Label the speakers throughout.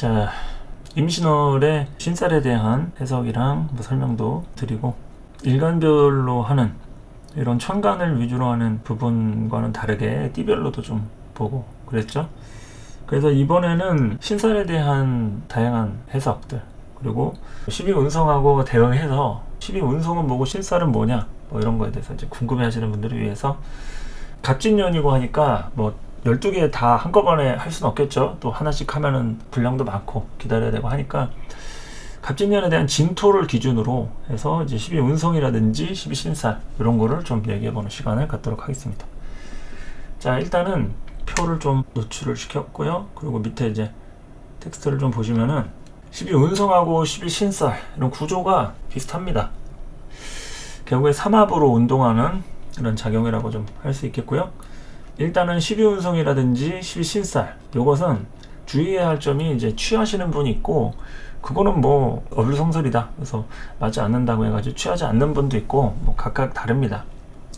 Speaker 1: 자, 임신월의 신살에 대한 해석이랑 뭐 설명도 드리고, 일간별로 하는 이런 천간을 위주로 하는 부분과는 다르게 띠별로도 좀 보고 그랬죠. 그래서 이번에는 신살에 대한 다양한 해석들, 그리고 12운성하고 대응해서 12운성은 뭐고 신살은 뭐냐, 뭐 이런 거에 대해서 이제 궁금해 하시는 분들을 위해서, 갑진년이고 하니까 뭐 12개 다 한꺼번에 할 수는 없겠죠. 또 하나씩 하면은 분량도 많고 기다려야 되고 하니까, 갑진년에 대한 진토를 기준으로 해서 이제 12운성이라든지 12신살 이런 거를 좀 얘기해보는 시간을 갖도록 하겠습니다. 자, 일단은 표를 좀 노출을 시켰고요. 그리고 밑에 이제 텍스트를 좀 보시면은 12운성하고 12신살 이런 구조가 비슷합니다. 결국에 삼합으로 운동하는 이런 작용이라고 좀 할 수 있겠고요. 일단은 12운성이라든지 12신살 요것은 주의해야 할 점이, 이제 취하시는 분이 있고, 그거는 뭐 어불성설이다, 그래서 맞지 않는다고 해가지고 취하지 않는 분도 있고, 뭐 각각 다릅니다.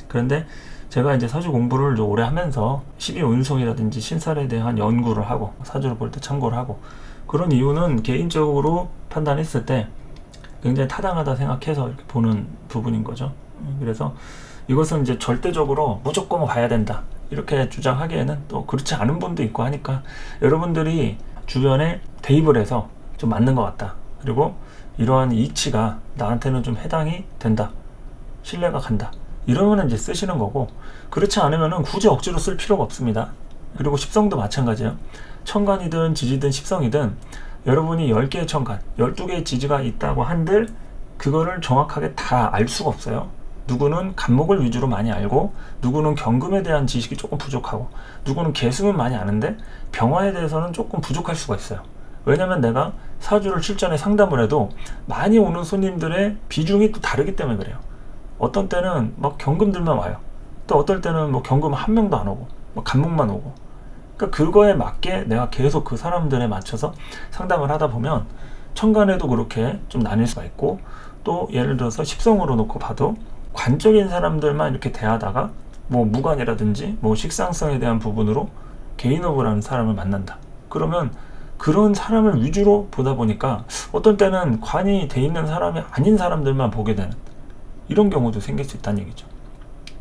Speaker 1: 그런데 제가 이제 사주 공부를 좀 오래 하면서 12운성이라든지 신살에 대한 연구를 하고, 사주를 볼 때 참고를 하고, 그런 이유는 개인적으로 판단했을 때 굉장히 타당하다 생각해서 이렇게 보는 부분인 거죠. 그래서 이것은 이제 절대적으로 무조건 봐야 된다 이렇게 주장하기에는 또 그렇지 않은 분도 있고 하니까, 여러분들이 주변에 대입을 해서 좀 맞는 것 같다, 그리고 이러한 이치가 나한테는 좀 해당이 된다, 신뢰가 간다, 이러면 이제 쓰시는 거고, 그렇지 않으면 굳이 억지로 쓸 필요가 없습니다. 그리고 십성도 마찬가지예요. 천간이든 지지든 십성이든 여러분이 10개의 천간, 12개의 지지가 있다고 한들 그거를 정확하게 다 알 수가 없어요. 누구는 간목을 위주로 많이 알고, 누구는 경금에 대한 지식이 조금 부족하고, 누구는 계승은 많이 아는데 병화에 대해서는 조금 부족할 수가 있어요. 왜냐면 내가 사주를 실전에 상담을 해도 많이 오는 손님들의 비중이 또 다르기 때문에 그래요. 어떤 때는 막 경금들만 와요. 또 어떨 때는 뭐 경금 한 명도 안 오고, 뭐 간목만 오고. 그러니까 그거에 맞게 내가 계속 그 사람들에 맞춰서 상담을 하다 보면 천간에도 그렇게 좀 나뉠 수가 있고, 또 예를 들어서 십성으로 놓고 봐도 관적인 사람들만 이렇게 대하다가 뭐 무관이라든지 뭐 식상성에 대한 부분으로 개인업을 하는 사람을 만난다. 그러면 그런 사람을 위주로 보다 보니까 어떤 때는 관이 돼 있는 사람이 아닌 사람들만 보게 되는 이런 경우도 생길 수 있다는 얘기죠.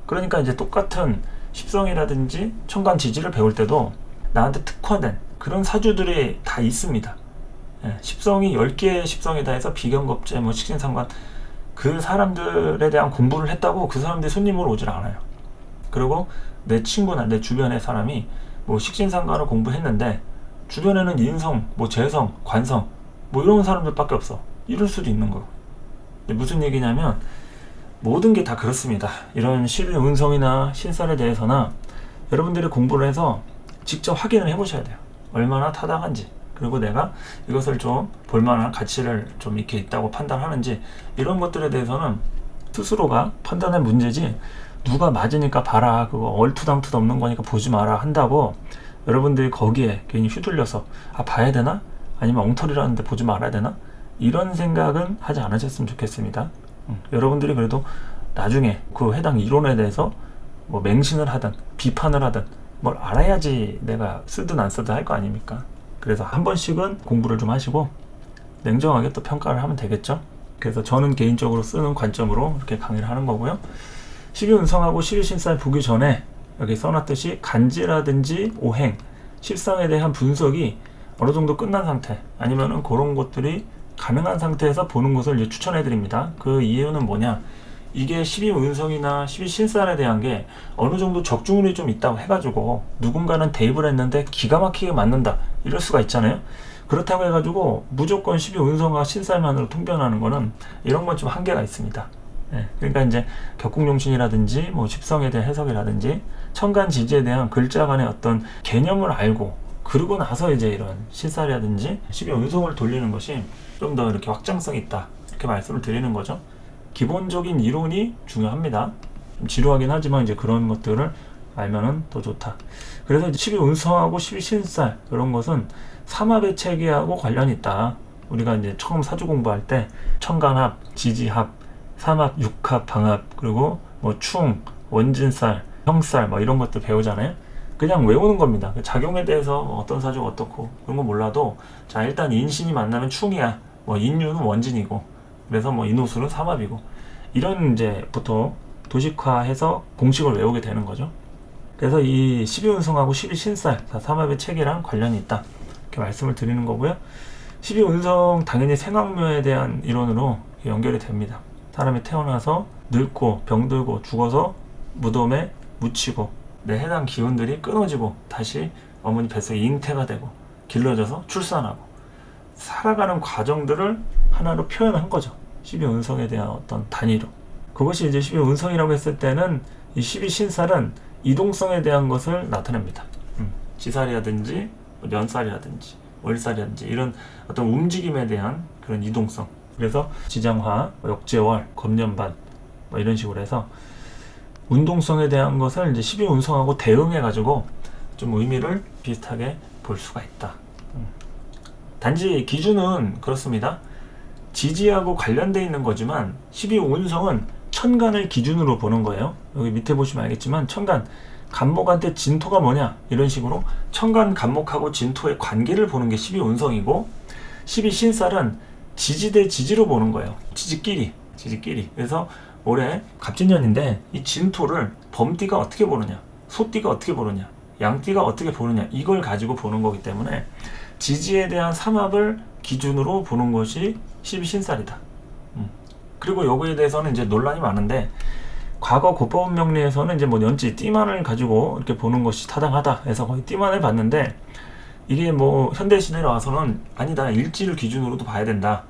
Speaker 1: 그러니까 이제 똑같은 십성이라든지 천간 지지를 배울 때도 나한테 특화된 그런 사주들이 다 있습니다. 십성이 10개의 십성이다 해서 비견겁제, 뭐 식신상관, 그 사람들에 대한 공부를 했다고 그 사람들이 손님으로 오질 않아요. 그리고 내 친구나 내 주변의 사람이 뭐 식신상관을 공부했는데 주변에는 인성, 뭐 재성, 관성 뭐 이런 사람들밖에 없어. 이럴 수도 있는 거고. 무슨 얘기냐면 모든 게 다 그렇습니다. 이런 12운성이나 신살에 대해서나 여러분들이 공부를 해서 직접 확인을 해보셔야 돼요. 얼마나 타당한지, 그리고 내가 이것을 좀 볼만한 가치를 좀 이렇게 있다고 판단하는지, 이런 것들에 대해서는 스스로가 판단할 문제지, 누가 맞으니까 봐라, 그거 얼투당투도 없는 거니까 보지 마라 한다고 여러분들이 거기에 괜히 휘둘려서 봐야 되나? 아니면 엉터리라는데 보지 말아야 되나? 이런 생각은 하지 않으셨으면 좋겠습니다. 여러분들이 그래도 나중에 그 해당 이론에 대해서 뭐 맹신을 하든 비판을 하든 뭘 알아야지 내가 쓰든 안 쓰든 할 거 아닙니까? 그래서 한 번씩은 공부를 좀 하시고 냉정하게 또 평가를 하면 되겠죠. 그래서 저는 개인적으로 쓰는 관점으로 이렇게 강의를 하는 거고요. 12운성하고 12신살 보기 전에 여기 써놨듯이 간지라든지 오행, 십상에 대한 분석이 어느 정도 끝난 상태, 아니면은 그런 것들이 가능한 상태에서 보는 것을 이제 추천해 드립니다. 그 이유는 뭐냐, 이게 12운성이나 12신살에 대한 게 어느 정도 적중률이 좀 있다고 해가지고 누군가는 대입을 했는데 기가 막히게 맞는다 이럴 수가 있잖아요. 그렇다고 해가지고 무조건 12운성과 신살만으로 통변하는 거는 이런 건 좀 한계가 있습니다. 그러니까 이제 격국용신이라든지 뭐 십성에 대한 해석이라든지 천간지지에 대한 글자 간의 어떤 개념을 알고, 그러고 나서 이제 이런 신살이라든지 12운성을 돌리는 것이 좀 더 이렇게 확장성이 있다, 이렇게 말씀을 드리는 거죠. 기본적인 이론이 중요합니다. 좀 지루하긴 하지만 이제 그런 것들을 알면은 더 좋다. 그래서 12운성하고 12신살 이런 것은 삼합의 체계하고 관련이 있다. 우리가 이제 처음 사주 공부할 때 천간합, 지지합, 삼합, 육합, 방합, 그리고 뭐 충, 원진살, 형살 뭐 이런 것들 배우잖아요. 그냥 외우는 겁니다. 작용에 대해서 어떤 사주가 어떻고 그런 거 몰라도 자 일단 인신이 만나면 충이야. 뭐 인유는 원진이고 그래서 뭐 인호수는 삼합이고 이런 이제 보통 도식화해서 공식을 외우게 되는 거죠. 그래서 이 12운성하고 12신살 삼합의 체계랑 관련이 있다 이렇게 말씀을 드리는 거고요. 12운성 당연히 생학묘에 대한 이론으로 연결이 됩니다. 사람이 태어나서 늙고 병들고 죽어서 무덤에 묻히고 내 해당 기운들이 끊어지고 다시 어머니 뱃속에 잉태가 되고 길러져서 출산하고 살아가는 과정들을 하나로 표현한 거죠. 12운성에 대한 어떤 단위로. 그것이 이제 12운성이라고 했을 때는 이 12신살은 이동성에 대한 것을 나타냅니다. 지살이라든지 년살이라든지 월살이라든지 이런 어떤 움직임에 대한 그런 이동성. 그래서 지장화, 역제월, 검년반 뭐 이런 식으로 해서 운동성에 대한 것을 이제 12운성하고 대응해가지고 좀 의미를 비슷하게 볼 수가 있다. 단지 기준은 그렇습니다. 지지하고 관련되어 있는 거지만 12운성은 천간을 기준으로 보는 거예요. 여기 밑에 보시면 알겠지만 천간, 간목한테 진토가 뭐냐 이런 식으로 천간, 간목하고 진토의 관계를 보는 게 12운성이고 12신살은 지지 대 지지로 보는 거예요. 지지끼리. 그래서 올해 갑진년인데 이 진토를 범띠가 어떻게 보느냐, 소띠가 어떻게 보느냐, 양띠가 어떻게 보느냐 이걸 가지고 보는 거기 때문에 지지에 대한 삼합을 기준으로 보는 것이 12신살이다. 그리고 요거에 대해서는 이제 논란이 많은데 과거 고법 명리에서는 이제 뭐 년지 띠만을 가지고 이렇게 보는 것이 타당하다 해서 거의 띠만을 봤는데 이게 뭐 현대 시대에 와서는 아니다 일지를 기준으로도 봐야 된다.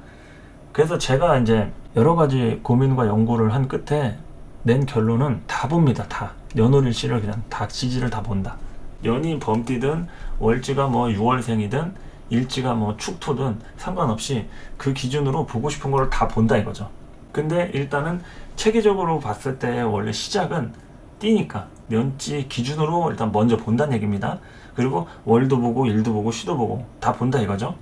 Speaker 1: 그래서 제가 이제 여러 가지 고민과 연구를 한 끝에 낸 결론은 다 봅니다. 다 연월일시를 그냥 다 지지를 다 본다. 연이 범띠든 월지가 뭐 6월생이든 일지가 뭐 축토든 상관없이 그 기준으로 보고 싶은 거를 다 본다 이거죠. 근데 일단은 체계적으로 봤을 때 원래 시작은 띠니까 년지 기준으로 일단 먼저 본다는 얘기입니다. 그리고 월도 보고 일도 보고 시도 보고 다 본다 이거죠.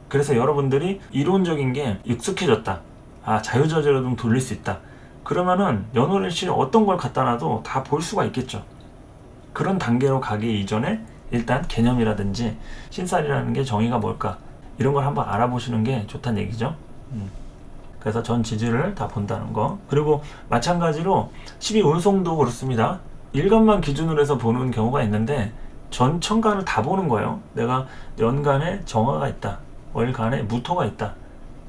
Speaker 1: 그래서 여러분들이 이론적인 게 익숙해졌다. 아 자유자재로 좀 돌릴 수 있다. 그러면은 연월일시에 어떤 걸 갖다 놔도 다 볼 수가 있겠죠. 그런 단계로 가기 이전에 일단 개념이라든지 신살이라는 게 정의가 뭘까 이런 걸 한번 알아보시는 게 좋다는 얘기죠. 그래서 전 지지를 다 본다는 거. 그리고 마찬가지로 12운성도 그렇습니다. 일간만 기준으로 해서 보는 경우가 있는데 전 천간을 다 보는 거예요. 내가 연간에 정화가 있다, 월간에 무토가 있다,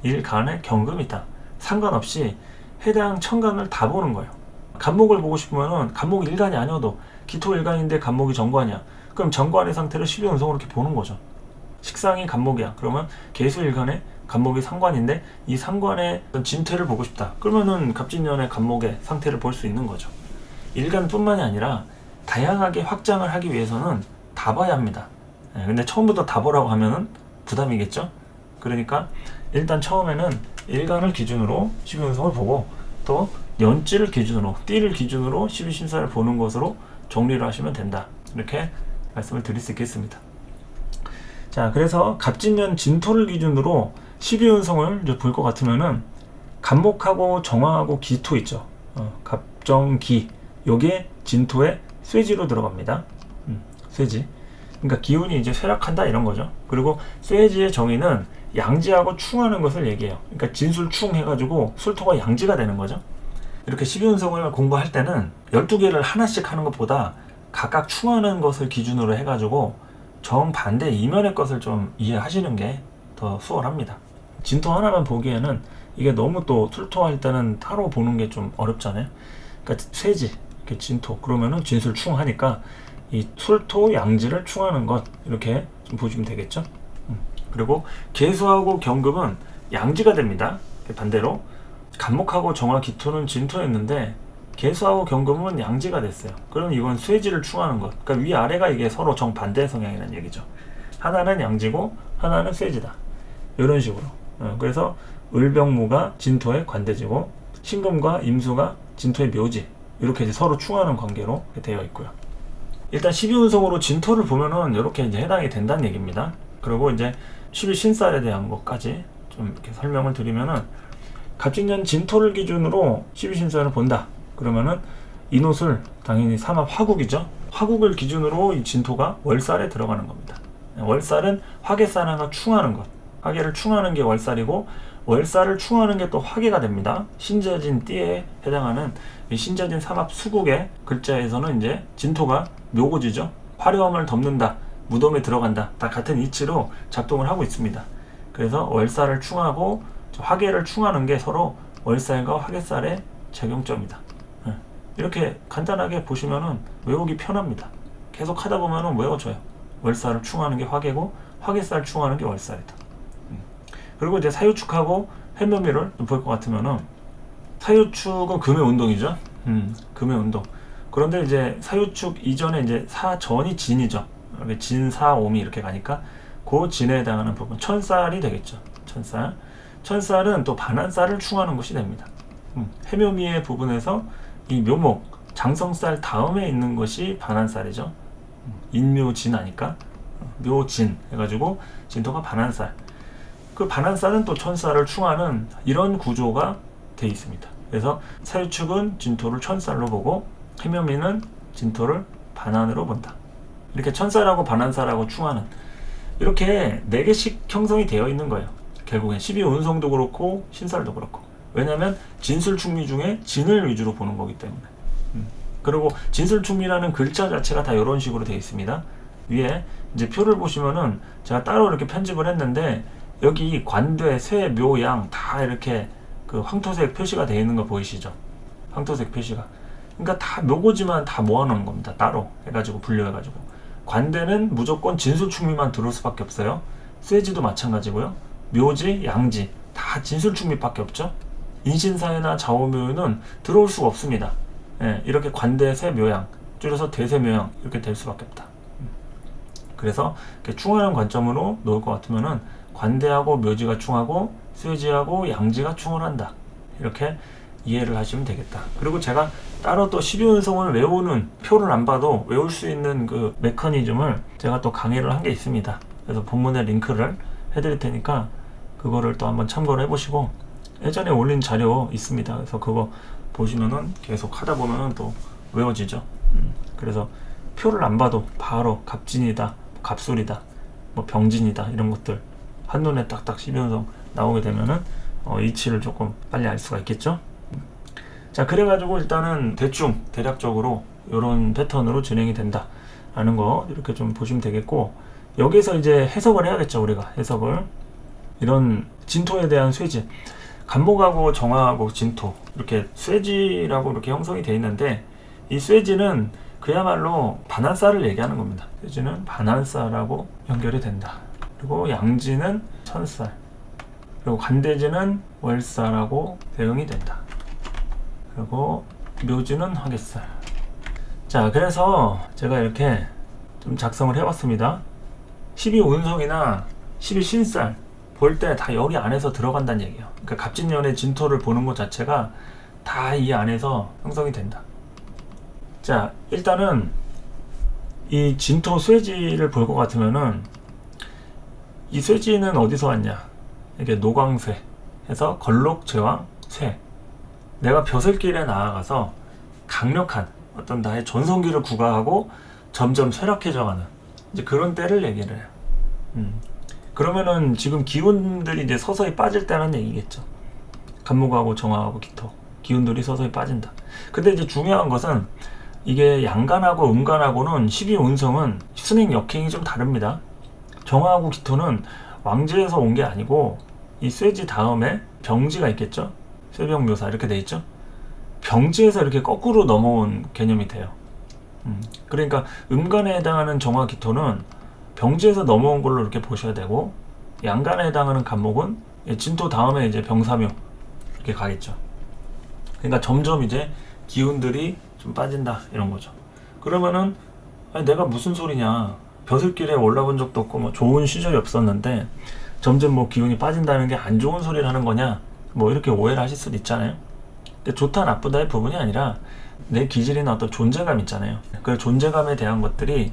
Speaker 1: 일간에 경금이 있다, 상관없이 해당 천간을 다 보는 거예요. 간목을 보고 싶으면은 간목이 일간이 아니어도 기토 일간인데 간목이 정관이야. 그럼 정관의 상태를 12운성으로 이렇게 보는 거죠. 식상이 간목이야. 그러면 계수 일간에 간목이 상관인데 이 상관의 진퇴를 보고 싶다. 그러면은 갑진년의 간목의 상태를 볼 수 있는 거죠. 일간뿐만이 아니라 다양하게 확장을 하기 위해서는 다 봐야 합니다. 근데 처음부터 다 보라고 하면은 부담이겠죠. 그러니까 일단 처음에는 일간을 기준으로 12운성을 보고 또 연지를 기준으로 띠를 기준으로 12신살을 보는 것으로 정리를 하시면 된다. 이렇게 말씀을 드릴 수 있겠습니다. 자, 그래서 갑진년 진토를 기준으로 12운성을 볼 것 같으면은 간목하고 정화하고 기토 있죠. 갑정기 요게 진토의 쇠지로 들어갑니다. 쇠지. 그러니까 기운이 이제 쇠락한다 이런 거죠. 그리고 쇠지의 정의는 양지하고 충하는 것을 얘기해요. 그러니까 진술충 해가지고 술토가 양지가 되는 거죠. 이렇게 12운성을 공부할 때는 12개를 하나씩 하는 것보다 각각 충하는 것을 기준으로 해가지고 정반대 이면의 것을 좀 이해하시는 게 더 수월합니다. 진토 하나만 보기에는 이게 너무 또 술토할 때는 따로 보는 게 좀 어렵잖아요. 그러니까 쇠지, 이렇게 진토 그러면은 진술충 하니까 이 술토 양지를 충하는 것 이렇게 좀 보시면 되겠죠. 그리고 계수하고 경금은 양지가 됩니다. 반대로 간목하고 정화 기토는 진토였는데 계수하고 경금은 양지가 됐어요. 그럼 이건 쇠지를 충하는 것. 그러니까 위아래가 이게 서로 정반대 성향이라는 얘기죠. 하나는 양지고 하나는 쇠지다. 이런 식으로. 그래서 을병무가 진토의 관대지고 신금과 임수가 진토의 묘지. 이렇게 이제 서로 충하는 관계로 되어 있고요. 일단 12운성으로 진토를 보면은 이렇게 이제 해당이 된다는 얘기입니다. 그리고 이제 12신살에 대한 것까지 좀 이렇게 설명을 드리면은 갑진년 진토를 기준으로 12신살을 본다. 그러면은 인옷을 당연히 삼합 화국이죠. 화국을 기준으로 이 진토가 월살에 들어가는 겁니다. 월살은 화계살하고 충하는 것, 화계를 충하는 게 월살이고 월살을 충하는 게 또 화계가 됩니다. 신자진 띠에 해당하는 이 신자진 삼합 수국의 글자에서는 이제 진토가 묘고지죠. 화려함을 덮는다, 무덤에 들어간다, 다 같은 이치로 작동을 하고 있습니다. 그래서 월살을 충하고 화계를 충하는 게 서로 월살과 화계살의 작용점이다. 이렇게 간단하게 보시면은 외우기 편합니다. 계속 하다 보면은 외워져요. 월살을 충하는 게 화계고 화계살 충하는 게 월살이다. 그리고 이제 사유축하고 해묘미를 볼 것 같으면은 사유축은 금의 운동이죠. 금의 운동. 그런데 이제 사유축 이전에 이제 사전이 진이죠. 진사오미 이렇게 가니까 그 진에 해당하는 부분 천살이 되겠죠. 천살. 천살은 또 반한살을 충하는 것이 됩니다. 해묘미의 부분에서 이 묘목 장성살 다음에 있는 것이 반한살이죠. 인묘진 하니까 묘진 해가지고 진토가 반한살. 그 반한살은 또 천살을 충하는 이런 구조가 돼 있습니다. 그래서 사유축은 진토를 천살로 보고 해묘미는 진토를 반한으로 본다. 이렇게 천살하고 반한살하고 충하는 이렇게 4개씩 형성이 되어 있는 거예요. 결국엔 12운성도 그렇고 신살도 그렇고. 왜냐하면 진술충미 중에 진을 위주로 보는 거기 때문에. 그리고 진술충미라는 글자 자체가 다 이런 식으로 되어 있습니다. 위에 이제 표를 보시면은 제가 따로 이렇게 편집을 했는데 여기 관대, 쇠, 묘, 양 다 이렇게 그 황토색 표시가 되어 있는 거 보이시죠? 황토색 표시가. 그러니까 다 묘고지만 다 모아놓은 겁니다. 따로 해가지고 분류해가지고. 관대는 무조건 진술충미만 들어올 수밖에 없어요. 쇠지도 마찬가지고요. 묘지, 양지 다 진술충미밖에 없죠. 인신사회나 좌우묘는 들어올 수가 없습니다. 예, 이렇게 관대, 쇠, 묘양 줄여서 대세, 묘양 이렇게 될 수밖에 없다. 그래서 이렇게 충하는 관점으로 놓을 것 같으면은 관대하고 묘지가 충하고 쇠지하고 양지가 충을 한다. 이렇게 이해를 하시면 되겠다. 그리고 제가 따로 또 12운성을 외우는 표를 안 봐도 외울 수 있는 그 메커니즘을 제가 또 강의를 한 게 있습니다. 그래서 본문에 링크를 해드릴 테니까 그거를 또 한번 참고를 해보시고 예전에 올린 자료 있습니다. 그래서 그거 보시면은 계속 하다 보면은 또 외워지죠. 그래서 표를 안 봐도 바로 갑진이다, 갑술이다, 뭐 병진이다 이런 것들 한눈에 딱딱 12운성 나오게 되면은 이치를 조금 빨리 알 수가 있겠죠. 자, 그래가지고 일단은 대충 대략적으로 이런 패턴으로 진행이 된다 라는 거 이렇게 좀 보시면 되겠고, 여기서 이제 해석을 해야겠죠. 우리가 해석을 이런 진토에 대한 쇠지, 간목하고 정화하고 진토 이렇게 쇠지라고 이렇게 형성이 되어 있는데, 이 쇠지는 그야말로 반한살을 얘기하는 겁니다. 쇠지는 반한살하고 연결이 된다. 그리고 양지는 천살, 그리고 관대지는 월살하고 대응이 된다. 그리고 묘지는 화계살. 자, 그래서 제가 이렇게 좀 작성을 해봤습니다. 12운성이나 12신살 볼 때 다 여기 안에서 들어간다는 얘기예요. 그러니까 갑진년의 진토를 보는 것 자체가 다 이 안에서 형성이 된다. 자, 일단은 이 진토 쇠지를 볼 것 같으면은 이 쇠지는 어디서 왔냐? 이게 노광쇠 해서 걸록, 제왕, 쇠. 내가 벼슬길에 나아가서 강력한 어떤 나의 전성기를 구가하고 점점 쇠락해져가는 이제 그런 때를 얘기를 해요. 그러면은 지금 기운들이 이제 서서히 빠질 때라는 얘기겠죠. 간목하고 정화하고 기토 기운들이 서서히 빠진다. 근데 이제 중요한 것은 이게 양간하고 음간하고는 12운성은 순행 역행이 좀 다릅니다. 정화하고 기토는 왕지에서 온 게 아니고 이 쇠지 다음에 병지가 있겠죠. 쇠병묘사 이렇게 돼 있죠. 병지에서 이렇게 거꾸로 넘어온 개념이 돼요. 그러니까 음간에 해당하는 정화 기토는 병지에서 넘어온 걸로 이렇게 보셔야 되고, 양간에 해당하는 간목은 진토 다음에 이제 병사묘 이렇게 가겠죠. 그러니까 점점 이제 기운들이 좀 빠진다 이런 거죠. 그러면은 아니, 내가 무슨 소리냐, 벼슬길에 올라본 적도 없고 뭐 좋은 시절이 없었는데 점점 뭐 기운이 빠진다는 게 안 좋은 소리를 하는 거냐, 뭐 이렇게 오해를 하실 수도 있잖아요. 근데 좋다 나쁘다의 부분이 아니라 내 기질이나 어떤 존재감 있잖아요. 그 존재감에 대한 것들이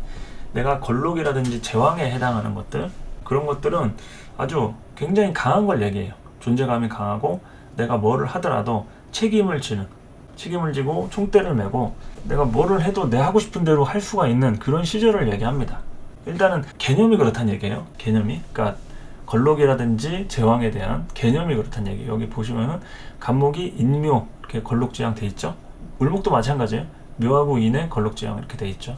Speaker 1: 내가 걸록이라든지 제왕에 해당하는 것들, 그런 것들은 아주 굉장히 강한 걸 얘기해요. 존재감이 강하고 내가 뭐를 하더라도 책임을 지는, 책임을 지고 총대를 메고 내가 뭐를 해도 내 하고 싶은 대로 할 수가 있는 그런 시절을 얘기합니다. 일단은 개념이 그렇다는 얘기예요. 개념이. 그러니까 걸록이라든지 제왕에 대한 개념이 그렇다는 얘기예요. 여기 보시면은 간목이 인묘 이렇게 걸록지향 돼 있죠. 울목도 마찬가지예요. 묘하고 인에 걸록지향 이렇게 돼 있죠.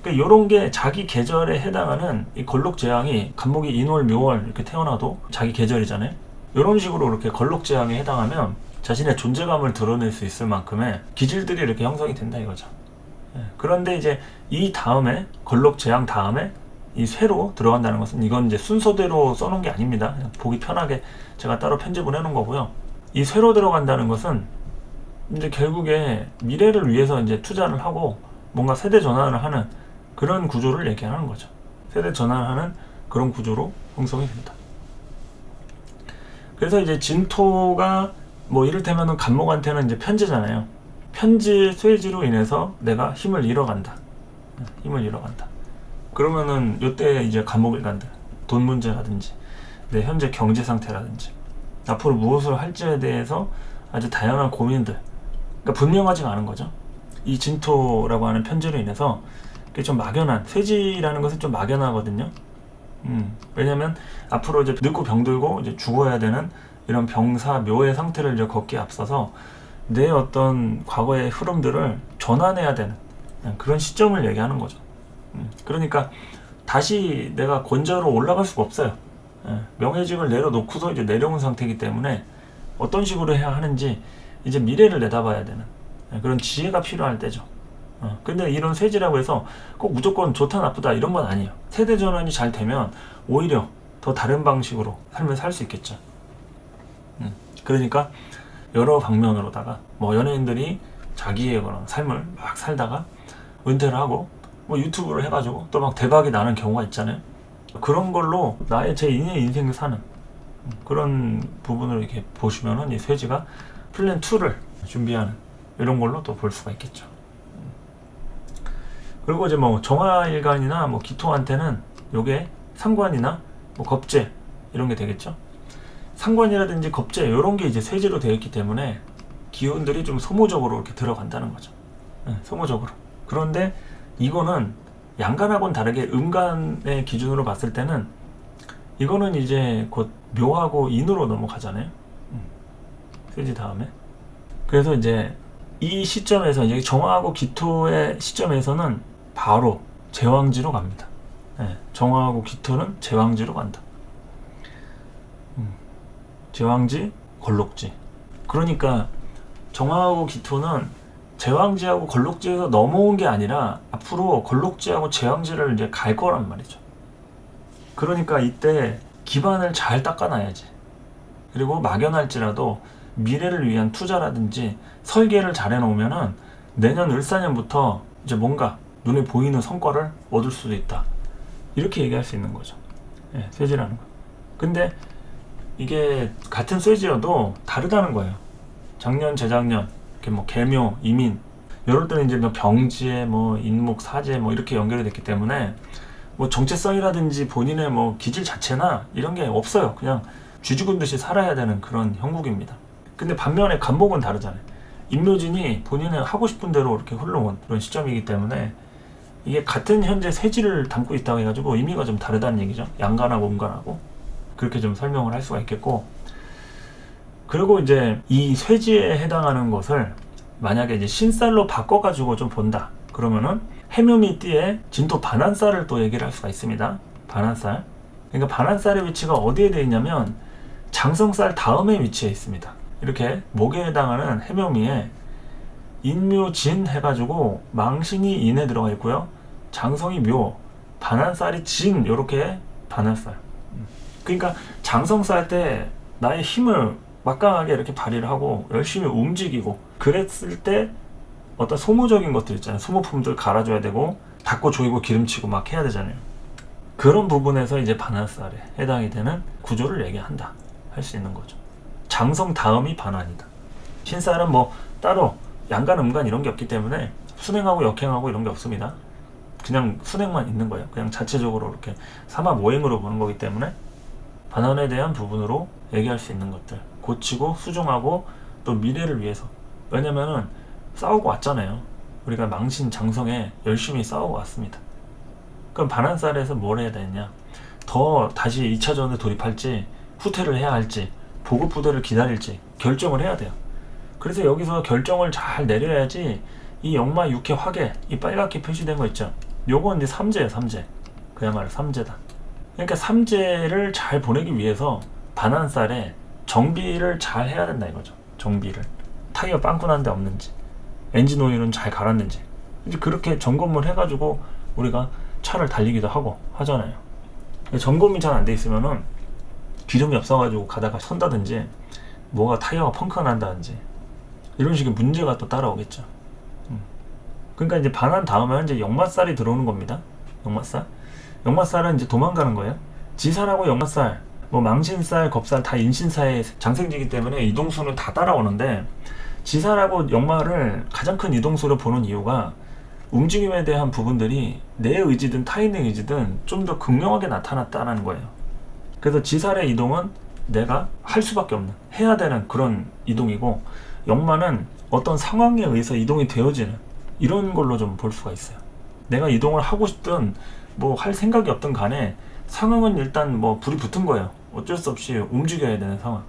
Speaker 1: 그러니까 이런 게 자기 계절에 해당하는 이 걸록지향이 간목이 인월 묘월 이렇게 태어나도 자기 계절이잖아요. 이런 식으로 이렇게 걸록지향에 해당하면 자신의 존재감을 드러낼 수 있을 만큼의 기질들이 이렇게 형성이 된다 이거죠. 그런데 이제 이 다음에 걸록재앙 다음에 이 쇠로 들어간다는 것은 이건 이제 순서대로 써놓은 게 아닙니다. 그냥 보기 편하게 제가 따로 편집을 해놓은 거고요. 이 쇠로 들어간다는 것은 이제 결국에 미래를 위해서 이제 투자를 하고 뭔가 세대 전환을 하는 그런 구조를 얘기하는 거죠. 세대 전환을 하는 그런 구조로 형성이 된다. 그래서 이제 진토가 뭐 이를테면은 간목한테는 이제 편지잖아요. 편지 쇠지로 인해서 내가 힘을 잃어간다. 힘을 잃어간다. 그러면은 요때 이제 간목을 간다. 돈 문제라든지 내 현재 경제 상태라든지 앞으로 무엇을 할지에 대해서 아주 다양한 고민들. 그러니까 분명하지가 않은 거죠. 이 진토라고 하는 편지로 인해서 그게 좀 막연한 쇠지라는 것은 좀 막연하거든요. 왜냐면 앞으로 이제 늙고 병들고 이제 죽어야 되는 이런 병사 묘의 상태를 이제 걷기에 앞서서 내 어떤 과거의 흐름들을 전환해야 되는 그런 시점을 얘기하는 거죠. 그러니까 다시 내가 권좌로 올라갈 수가 없어요. 명예직을 내려놓고서 이제 내려온 상태이기 때문에 어떤 식으로 해야 하는지 이제 미래를 내다봐야 되는 그런 지혜가 필요할 때죠. 근데 이런 쇠지라고 해서 꼭 무조건 좋다 나쁘다 이런 건 아니에요. 세대 전환이 잘 되면 오히려 더 다른 방식으로 삶을 살 수 있겠죠. 그러니까 여러 방면으로다가 뭐 연예인들이 자기의 그런 삶을 막 살다가 은퇴를 하고 뭐 유튜브를 해가지고 또 막 대박이 나는 경우가 있잖아요. 그런 걸로 나의 제2의 인생을 사는 그런 부분을 이렇게 보시면은 이 쇠지가 플랜 2를 준비하는 이런 걸로 또 볼 수가 있겠죠. 그리고 이제 뭐 정화일간이나 뭐 기토한테는 요게 상관이나 뭐 겁재 이런 게 되겠죠. 상관이라든지 겁재 이런 게 이제 쇠지로 되어 있기 때문에 기운들이 좀 소모적으로 이렇게 들어간다는 거죠. 소모적으로. 그런데 이거는 양간하고는 다르게 음간의 기준으로 봤을 때는 이거는 이제 곧 묘하고 인으로 넘어가잖아요. 쇠지 다음에. 그래서 이제 이 시점에서 이제 정화하고 기토의 시점에서는 바로 제왕지로 갑니다. 정화하고 기토는 제왕지로 간다. 제왕지, 걸록지. 그러니까 정화하고 기토는 제왕지하고 걸록지에서 넘어온 게 아니라 앞으로 걸록지하고 제왕지를 이제 갈 거란 말이죠. 그러니까 이때 기반을 잘 닦아놔야지. 그리고 막연할지라도 미래를 위한 투자라든지 설계를 잘 해놓으면은 내년 을사년부터 이제 뭔가 눈에 보이는 성과를 얻을 수도 있다. 이렇게 얘기할 수 있는 거죠. 쇠지라는 거. 근데 이게 같은 쇠지여도 다르다는 거예요. 작년, 재작년, 이렇게 뭐 개묘, 이민, 이럴 때는 이제 뭐 병지에 뭐 인목, 사재 뭐 이렇게 연결이 됐기 때문에 뭐 정체성이라든지 본인의 뭐 기질 자체나 이런 게 없어요. 그냥 쥐죽은 듯이 살아야 되는 그런 형국입니다. 근데 반면에 간목은 다르잖아요. 인묘진이 본인의 하고 싶은 대로 이렇게 흘러온 그런 시점이기 때문에 이게 같은 현재 쇠지를 담고 있다고 해가지고 의미가 좀 다르다는 얘기죠. 양간하고 음간하고. 그렇게 좀 설명을 할 수가 있겠고, 그리고 이제 이 쇠지에 해당하는 것을 만약에 이제 신살로 바꿔가지고 좀 본다. 그러면은 해묘미띠에 진토 반환살을 또 얘기를 할 수가 있습니다. 반환살. 그러니까 반환살의 위치가 어디에 되어 있냐면 장성살 다음에 위치해 있습니다. 이렇게 목에 해당하는 해묘미에 인묘진 해가지고 망신이 인에 들어가 있고요. 장성이 묘, 반환살이 진, 요렇게 반환살. 그러니까 장성살 때 나의 힘을 막강하게 이렇게 발휘를 하고 열심히 움직이고 그랬을 때 어떤 소모적인 것들 있잖아요. 소모품들 갈아줘야 되고 닦고 조이고 기름치고 막 해야 되잖아요. 그런 부분에서 이제 반환살에 해당이 되는 구조를 얘기한다 할 수 있는 거죠. 장성 다음이 반환이다. 신살은 뭐 따로 양간 음간 이런 게 없기 때문에 순행하고 역행하고 이런 게 없습니다. 그냥 순행만 있는 거예요. 그냥 자체적으로 이렇게 삼합오행으로 보는 거기 때문에 반환에 대한 부분으로 얘기할 수 있는 것들, 고치고 수정하고 또 미래를 위해서 왜냐면은 싸우고 왔잖아요. 우리가 망신 장성에 열심히 싸우고 왔습니다. 그럼 반환살에서 뭘 해야 되느냐, 더 다시 2차전에 돌입할지 후퇴를 해야 할지 보급 부대를 기다릴지 결정을 해야 돼요. 그래서 여기서 결정을 잘 내려야지 이 역마 6회 화계, 이 빨갛게 표시된 거 있죠, 요건 이제 삼재예요. 삼재, 그야말로 삼재다. 그러니까 삼재를 잘 보내기 위해서 반환살에 정비를 잘 해야 된다 이거죠. 정비를, 타이어 빵꾸 난 데 없는지, 엔진 오일은 잘 갈았는지, 이제 그렇게 점검을 해가지고 우리가 차를 달리기도 하고 하잖아요. 점검이 잘 안 돼 있으면은 기름이 없어가지고 가다가 선다든지, 뭐가 타이어가 펑크가 난다든지, 이런 식의 문제가 또 따라오겠죠. 그러니까 이제 반환 다음에 이제 역마살이 들어오는 겁니다. 역마살. 역마살은 이제 도망가는 거예요. 지살하고 역마살, 뭐 망신살, 겁살 다 인신사의 장생지기 때문에 이동수는 다 따라오는데, 지살하고 역마를 가장 큰 이동수로 보는 이유가 움직임에 대한 부분들이 내 의지든 타인의 의지든 좀 더 극명하게 나타났다는 거예요. 그래서 지살의 이동은 내가 할 수밖에 없는, 해야 되는 그런 이동이고, 역마는 어떤 상황에 의해서 이동이 되어지는 이런 걸로 좀 볼 수가 있어요. 내가 이동을 하고 싶든 뭐 할 생각이 없든 간에 상황은 일단 뭐 불이 붙은 거예요. 어쩔 수 없이 움직여야 되는 상황.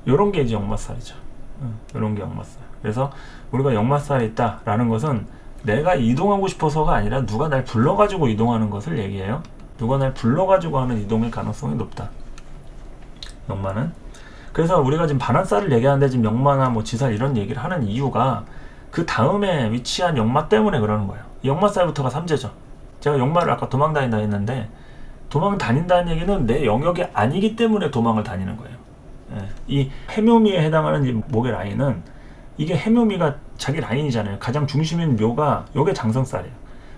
Speaker 1: 요런 게 이제 역마살이죠. 요런 게 역마살. 그래서 우리가 역마살이 있다라는 것은 내가 이동하고 싶어서가 아니라 누가 날 불러가지고 이동하는 것을 얘기해요. 누가 날 불러가지고 하는 이동일 가능성이 높다, 역마는. 그래서 우리가 지금 반환살을 얘기하는데 지금 역마나 뭐 지살 이런 얘기를 하는 이유가 그 다음에 위치한 역마 때문에 그러는 거예요. 역마살부터가 삼재죠. 제가 역마를 아까 도망 다닌다 했는데, 도망 다닌다는 얘기는 내 영역이 아니기 때문에 도망을 다니는 거예요. 예. 이 해묘미에 해당하는 이 목의 라인은, 이게 해묘미가 자기 라인이잖아요. 가장 중심인 묘가 요게 장성살이에요.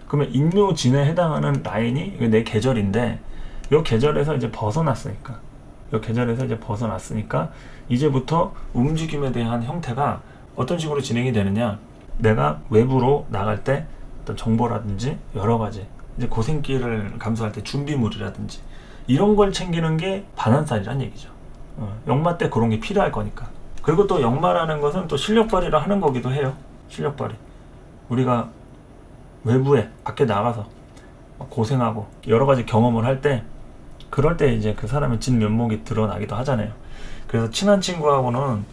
Speaker 1: 그러면 인묘진에 해당하는 라인이 이게 내 계절인데, 요 계절에서 이제 벗어났으니까, 이제부터 움직임에 대한 형태가 어떤 식으로 진행이 되느냐, 내가 외부로 나갈 때 어떤 정보라든지 여러 가지, 이제 고생길을 감수할 때 준비물이라든지 이런 걸 챙기는 게 반환살이란 얘기죠. 역마 때 그런 게 필요할 거니까. 그리고 또 역마라는 것은 또 실력 발휘를 하는 거기도 해요. 실력 발휘. 우리가 외부에 밖에 나가서 고생하고 여러 가지 경험을 할 때, 그럴 때 이제 그 사람의 진면목이 드러나기도 하잖아요. 그래서 친한 친구하고는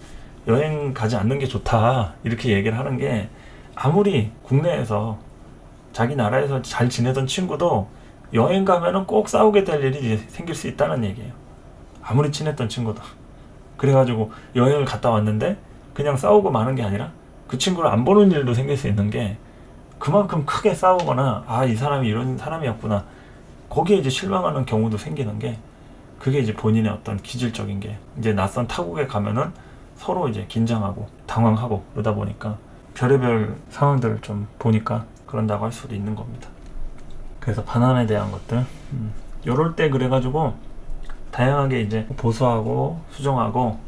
Speaker 1: 여행 가지 않는 게 좋다 이렇게 얘기를 하는 게, 아무리 국내에서 자기 나라에서 잘 지내던 친구도 여행 가면은 꼭 싸우게 될 일이 생길 수 있다는 얘기예요. 아무리 친했던 친구도. 그래가지고 여행을 갔다 왔는데 그냥 싸우고 마는 게 아니라 그 친구를 안 보는 일도 생길 수 있는 게, 그만큼 크게 싸우거나 아, 이 사람이 이런 사람이었구나, 거기에 이제 실망하는 경우도 생기는 게, 그게 이제 본인의 어떤 기질적인 게, 이제 낯선 타국에 가면은 서로 이제 긴장하고 당황하고 그러다 보니까 별의별 상황들을 좀 보니까 그런다고 할 수도 있는 겁니다. 그래서 반환에 대한 것들, 요럴 때 그래가지고 다양하게 이제 보수하고 수정하고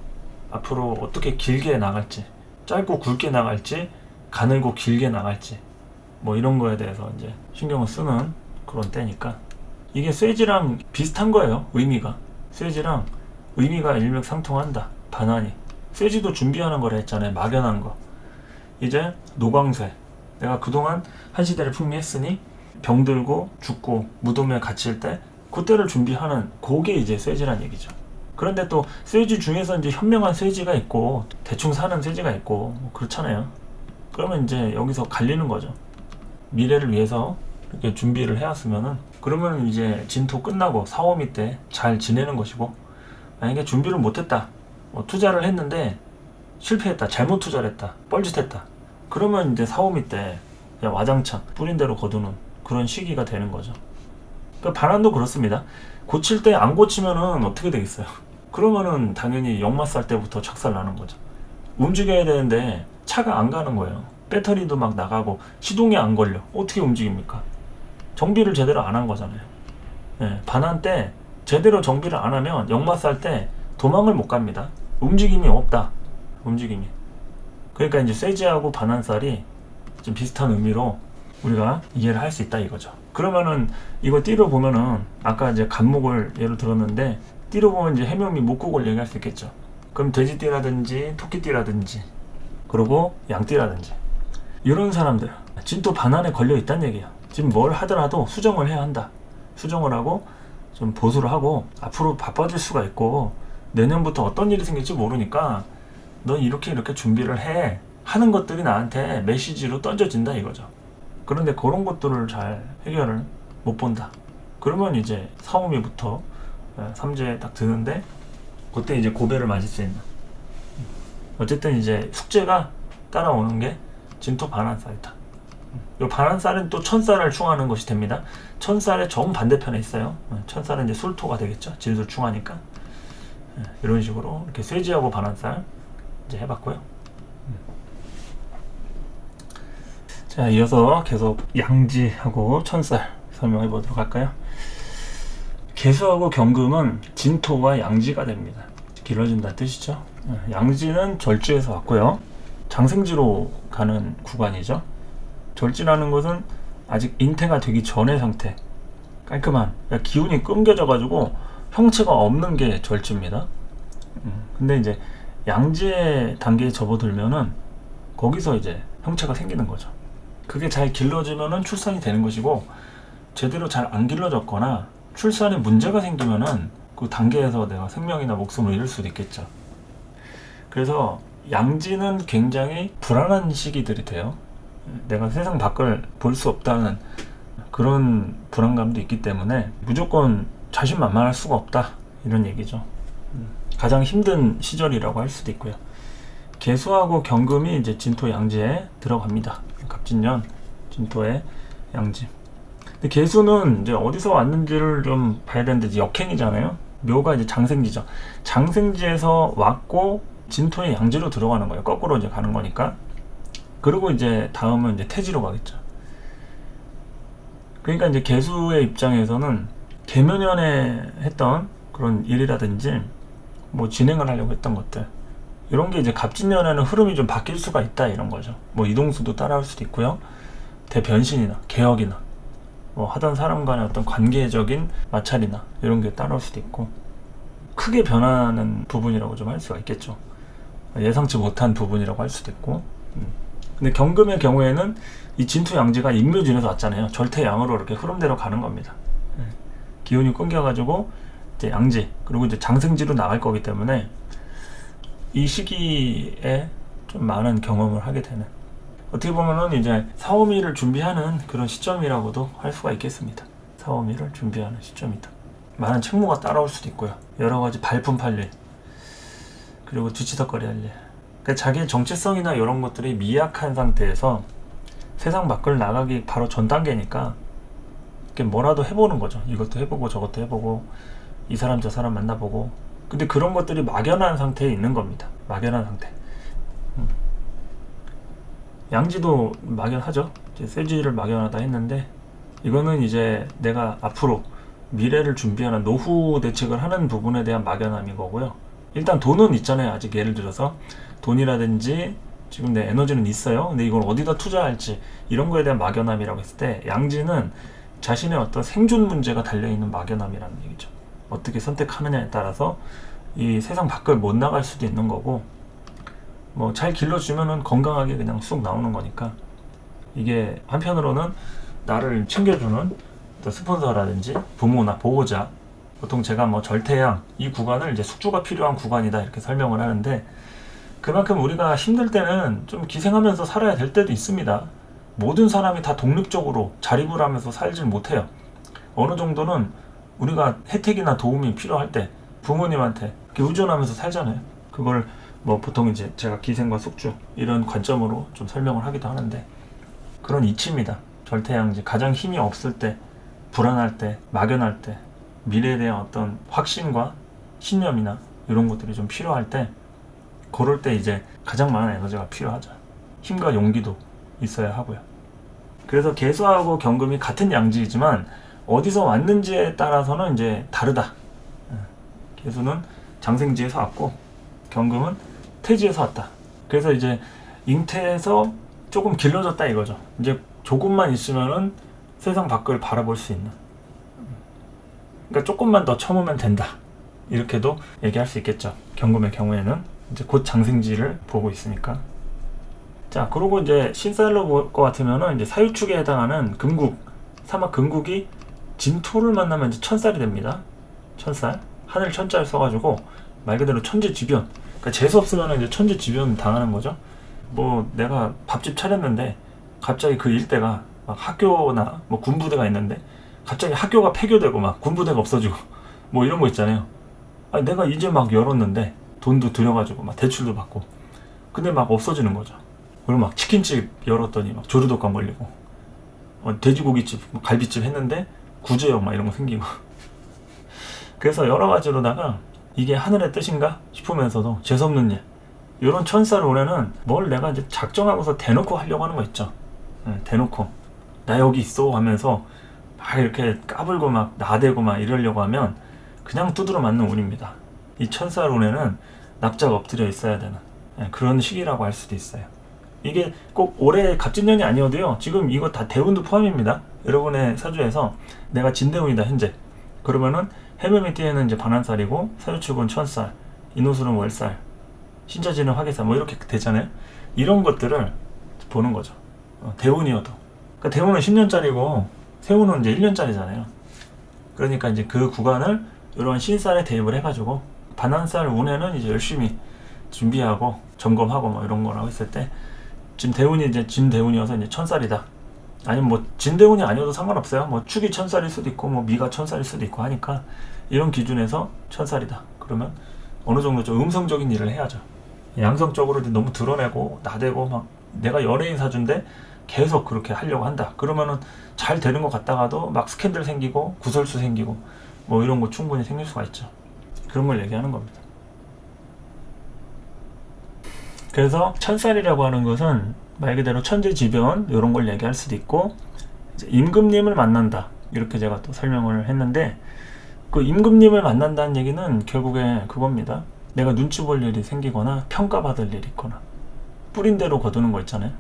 Speaker 1: 앞으로 어떻게 길게 나갈지, 짧고 굵게 나갈지, 가늘고 길게 나갈지, 뭐 이런 거에 대해서 이제 신경을 쓰는 그런 때니까, 이게 쇠지랑 비슷한 거예요. 의미가, 쇠지랑 의미가 일맥상통한다, 반환이. 쇠지도 준비하는 거라 했잖아요. 막연한 거. 이제 노광쇠, 내가 그동안 한 시대를 풍미했으니 병들고 죽고 무덤에 갇힐 때 그때를 준비하는, 그게 이제 쇠지란 얘기죠. 그런데 또 쇠지 중에서 이제 현명한 쇠지가 있고 대충 사는 쇠지가 있고 뭐 그렇잖아요. 그러면 이제 여기서 갈리는 거죠. 미래를 위해서 이렇게 준비를 해왔으면은, 그러면 이제 진토 끝나고 사오미 때 잘 지내는 것이고, 만약에 준비를 못했다, 뭐 투자를 했는데 실패했다, 잘못 투자를 했다, 뻘짓했다, 그러면 이제 사오미 때 그냥 와장창 뿌린 대로 거두는 그런 시기가 되는 거죠. 그러니까 반환도 그렇습니다. 고칠 때 안 고치면은 어떻게 되겠어요? 그러면은 당연히 역마살 때부터 착살 나는 거죠. 움직여야 되는데 차가 안 가는 거예요. 배터리도 막 나가고 시동이 안 걸려. 어떻게 움직입니까? 정비를 제대로 안 한 거잖아요. 네, 반환 때 제대로 정비를 안 하면 역마살 때 도망을 못 갑니다. 움직임이 없다. 움직임이. 그러니까 이제 쇠지하고 반환살이 좀 비슷한 의미로 우리가 이해를 할 수 있다 이거죠. 그러면은 이거 띠로 보면은, 아까 이제 간목을 예로 들었는데 띠로 보면 이제 해묘미 목국을 얘기할 수 있겠죠. 그럼 돼지띠라든지 토끼띠라든지 그리고 양띠라든지 이런 사람들 진토 반환에 걸려 있다는 얘기야. 지금 뭘 하더라도 수정을 해야 한다. 수정을 하고 좀 보수를 하고 앞으로 바빠질 수가 있고 내년부터 어떤 일이 생길지 모르니까 넌 이렇게 준비를 해 하는 것들이 나한테 메시지로 던져진다 이거죠. 그런데 그런 것들을 잘 해결을 못 본다. 그러면 이제 사오미부터 삼재에 딱 드는데 그때 이제 고배를 맞을 수 있는, 어쨌든 이제 숙제가 따라오는 게 진토 반환살이다. 이 반환살은 또 천살을 충하는 것이 됩니다. 천살의 정반대편에 있어요. 천살은 이제 술토가 되겠죠. 진술 충하니까. 이런 식으로 이렇게 쇠지하고 반환살 이제 해봤고요. 자, 이어서 계속 양지하고 천살 설명해 보도록 할까요? 개수하고 경금은 진토와 양지가 됩니다. 길어진다는 뜻이죠. 양지는 절지에서 왔고요. 장생지로 가는 구간이죠. 절지라는 것은 아직 잉태가 되기 전의 상태, 깔끔한, 그러니까 기운이 끊겨져 가지고 형체가 없는 게 절지입니다. 근데 이제 양지의 단계에 접어들면은 거기서 이제 형체가 생기는 거죠. 그게 잘 길러지면은 출산이 되는 것이고, 제대로 잘 안 길러졌거나 출산에 문제가 생기면은 그 단계에서 내가 생명이나 목숨을 잃을 수도 있겠죠. 그래서 양지는 굉장히 불안한 시기들이 돼요. 내가 세상 밖을 볼 수 없다는 그런 불안감도 있기 때문에 무조건 자신만만할 수가 없다, 이런 얘기죠. 가장 힘든 시절이라고 할 수도 있고요. 개수하고 경금이 이제 진토 양지에 들어갑니다. 갑진년 진토의 양지. 근데 개수는 이제 어디서 왔는지를 좀 봐야 되는데, 이제 역행이잖아요. 묘가 이제 장생지죠. 장생지에서 왔고 진토의 양지로 들어가는 거예요. 거꾸로 이제 가는 거니까. 그리고 이제 다음은 이제 태지로 가겠죠. 그러니까 이제 개수의 입장에서는 계묘년에 했던 그런 일이라든지 뭐 진행을 하려고 했던 것들, 이런 게 이제 갑진년에는 흐름이 좀 바뀔 수가 있다, 이런 거죠. 뭐 이동수도 따라올 수도 있고요. 대변신이나 개혁이나 뭐 하던 사람 간의 어떤 관계적인 마찰이나 이런 게 따라올 수도 있고, 크게 변하는 부분이라고 좀 할 수가 있겠죠. 예상치 못한 부분이라고 할 수도 있고. 근데 경금의 경우에는 이 진토 양지가 인묘진에서 왔잖아요. 절태양으로 이렇게 흐름대로 가는 겁니다. 기운이 끊겨가지고 이제 양지, 그리고 이제 장생지로 나갈 거기 때문에 이 시기에 좀 많은 경험을 하게 되는, 어떻게 보면은 이제 사오미를 준비하는 그런 시점이라고도 할 수가 있겠습니다. 사오미를 준비하는 시점이다. 많은 책무가 따라올 수도 있고요. 여러 가지 발품 팔 일, 그리고 뒤치덕거리 할 일. 그러니까 자기의 정체성이나 이런 것들이 미약한 상태에서 세상 밖을 나가기 바로 전 단계니까 이렇게 뭐라도 해보는 거죠. 이것도 해보고 저것도 해보고 이 사람 저 사람 만나보고. 근데 그런 것들이 막연한 상태에 있는 겁니다. 막연한 상태. 양지도 막연하죠. 이제 쇠지를 막연하다 했는데, 이거는 이제 내가 앞으로 미래를 준비하는 노후 대책을 하는 부분에 대한 막연함인 거고요. 일단 돈은 있잖아요. 아직 예를 들어서 돈이라든지 지금 내 에너지는 있어요. 근데 이걸 어디다 투자할지, 이런 거에 대한 막연함이라고 했을 때, 양지는 자신의 어떤 생존 문제가 달려있는 막연함이라는 얘기죠. 어떻게 선택하느냐에 따라서 이 세상 밖을 못 나갈 수도 있는 거고, 뭐 잘 길러주면은 건강하게 그냥 쑥 나오는 거니까. 이게 한편으로는 나를 챙겨주는 또 스폰서라든지 부모나 보호자, 보통 제가 뭐 절태양 이 구간을 이제 숙주가 필요한 구간이다 이렇게 설명을 하는데, 그만큼 우리가 힘들 때는 좀 기생하면서 살아야 될 때도 있습니다. 모든 사람이 다 독립적으로 자립을 하면서 살질 못해요. 어느 정도는 우리가 혜택이나 도움이 필요할 때 부모님한테 의존하면서 살잖아요. 그걸 뭐 보통 이제 제가 기생과 숙주 이런 관점으로 좀 설명을 하기도 하는데, 그런 이치입니다. 절태양지, 가장 힘이 없을 때, 불안할 때, 막연할 때, 미래에 대한 어떤 확신과 신념이나 이런 것들이 좀 필요할 때, 그럴 때 이제 가장 많은 에너지가 필요하죠. 힘과 용기도 있어야 하고요. 그래서 개수하고 경금이 같은 양지이지만 어디서 왔는지에 따라서는 이제 다르다. 개수는 장생지에서 왔고 경금은 태지에서 왔다. 그래서 이제 잉태에서 조금 길러졌다 이거죠. 이제 조금만 있으면은 세상 밖을 바라볼 수 있는, 그러니까 조금만 더 참으면 된다, 이렇게도 얘기할 수 있겠죠. 경금의 경우에는 이제 곧 장생지를 보고 있으니까. 자, 그리고 이제 신살로 볼 것 같으면은 이제 사유축에 해당하는 금국, 사막 금국이 진토를 만나면 이제 천살이 됩니다. 천살. 하늘 천자를 써가지고 말 그대로 천재지변. 그러니까 재수 없으면 이제 천재지변 당하는 거죠. 뭐 내가 밥집 차렸는데 갑자기 그 일대가 막 학교나 뭐 군부대가 있는데 갑자기 학교가 폐교되고 막 군부대가 없어지고 뭐 이런 거 있잖아요. 아니 내가 이제 막 열었는데 돈도 들여가지고 막 대출도 받고 근데 막 없어지는 거죠. 그리고 막 치킨집 열었더니 막 조류독감 걸리고 돼지고기집, 뭐 갈비집 했는데 구제역 막 이런 거 생기고 그래서 여러 가지로다가 이게 하늘의 뜻인가 싶으면서도 재수없는 일 이런 천살 운에는 뭘 내가 이제 작정하고서 대놓고 하려고 하는 거 있죠. 대놓고 나 여기 있어 하면서 막 이렇게 까불고 막 나대고 막 이러려고 하면 그냥 두드러 맞는 운입니다. 이 천살 운에는 납작 엎드려 있어야 되는 그런 시기라고 할 수도 있어요. 이게 꼭 올해 갑진년이 아니어도요. 지금 이거 다 대운도 포함입니다. 여러분의 사주에서 내가 진대운이다 현재. 그러면은 해묘미띠에는 이제 반환살이고 사유축은 천살, 인호술은 월살, 신자지는 화개살 뭐 이렇게 되잖아요. 이런 것들을 보는 거죠. 대운이어도. 그러니까 대운은 10년짜리고 세운은 이제 1년짜리잖아요. 그러니까 이제 그 구간을 이런 신살에 대입을 해가지고 반환살 운에는 이제 열심히 준비하고 점검하고 뭐 이런 거라고 했을 때 지금 대운이 이제 진대운이어서 이제 천살이다. 아니면 뭐 진대운이 아니어도 상관없어요. 뭐 축이 천살일 수도 있고 뭐 미가 천살일 수도 있고 하니까 이런 기준에서 천살이다. 그러면 어느 정도 좀 음성적인 일을 해야죠. 양성적으로 너무 드러내고 나대고 막 내가 연예인 사주인데 계속 그렇게 하려고 한다. 그러면은 잘 되는 것 같다가도 막 스캔들 생기고 구설수 생기고 뭐 이런 거 충분히 생길 수가 있죠. 그런 걸 얘기하는 겁니다. 그래서 천살이라고 하는 것은 말 그대로 천재지변 이런 걸 얘기할 수도 있고 이제 임금님을 만난다 이렇게 제가 또 설명을 했는데 그 임금님을 만난다는 얘기는 결국에 그겁니다. 내가 눈치 볼 일이 생기거나 평가받을 일이 있거나 뿌린 대로 거두는 거 있잖아요.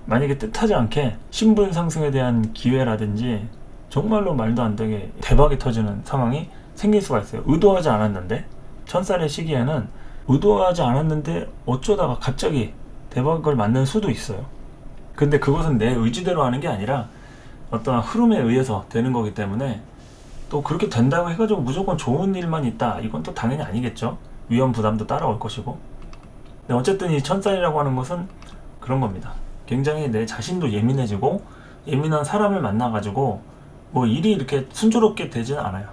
Speaker 1: 만약에 뜻하지 않게 신분 상승에 대한 기회라든지 정말로 말도 안 되게 대박이 터지는 상황이 생길 수가 있어요. 의도하지 않았는데 천살의 시기에는 의도하지 않았는데 어쩌다가 갑자기 대박을 맞는 수도 있어요. 근데 그것은 내 의지대로 하는 게 아니라 어떤 흐름에 의해서 되는 거기 때문에 또 그렇게 된다고 해가지고 무조건 좋은 일만 있다 이건 또 당연히 아니겠죠. 위험 부담도 따라올 것이고. 근데 어쨌든 이 천살이라고 하는 것은 그런 겁니다. 굉장히 내 자신도 예민해지고 예민한 사람을 만나가지고 뭐 일이 이렇게 순조롭게 되지는 않아요.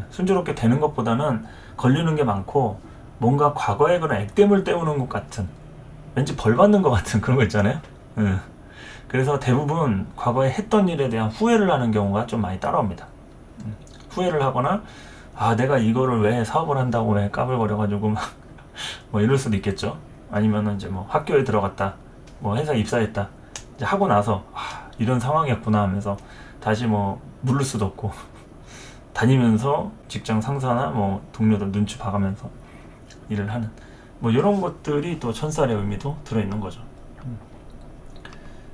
Speaker 1: 순조롭게 되는 것보다는 걸리는 게 많고 뭔가 과거에 그런 액땜을 때우는 것 같은 왠지 벌 받는 것 같은 그런 거 있잖아요. 그래서 대부분 과거에 했던 일에 대한 후회를 하는 경우가 좀 많이 따라옵니다. 후회를 하거나 아 내가 이거를 왜 사업을 한다고 왜 까불거려가지고 막 뭐 이럴 수도 있겠죠. 아니면은 이제 뭐 학교에 들어갔다 뭐 회사에 입사했다 이제 하고 나서 아 이런 상황이었구나 하면서 다시 뭐 물을 수도 없고 다니면서 직장 상사나 뭐 동료들 눈치 봐가면서 일을 하는 뭐 이런 것들이 또 천살의 의미도 들어있는 거죠.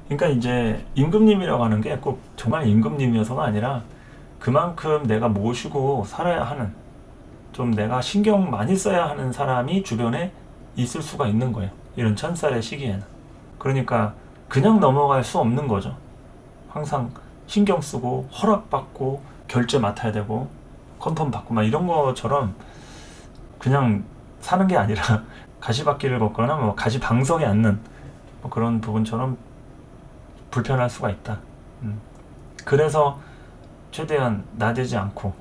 Speaker 1: 그러니까 이제 임금님이라고 하는 게 꼭 정말 임금님이어서가 아니라 그만큼 내가 모시고 살아야 하는 좀 내가 신경 많이 써야 하는 사람이 주변에 있을 수가 있는 거예요. 이런 천살의 시기에는. 그러니까 그냥 넘어갈 수 없는 거죠. 항상 신경 쓰고 허락받고 결제 맡아야 되고 컨펌 받고 막 이런 것처럼 그냥 사는 게 아니라 가시밭길을 걷거나 뭐 가시방석에 앉는 뭐 그런 부분처럼 불편할 수가 있다. 그래서 최대한 나대지 않고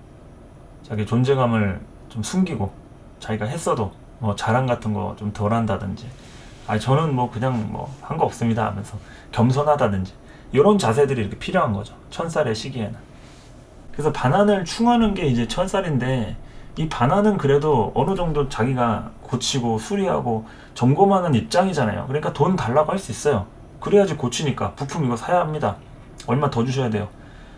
Speaker 1: 자기 존재감을 좀 숨기고 자기가 했어도 뭐 자랑 같은 거 좀 덜 한다든지 아 저는 뭐 그냥 뭐 한 거 없습니다 하면서 겸손하다든지 이런 자세들이 이렇게 필요한 거죠. 천살의 시기에는. 그래서 반환을 충하는 게 이제 천살인데 이 반환은 그래도 어느 정도 자기가 고치고 수리하고 점검하는 입장이잖아요. 그러니까 돈 달라고 할 수 있어요. 그래야지 고치니까 부품 이거 사야 합니다. 얼마 더 주셔야 돼요.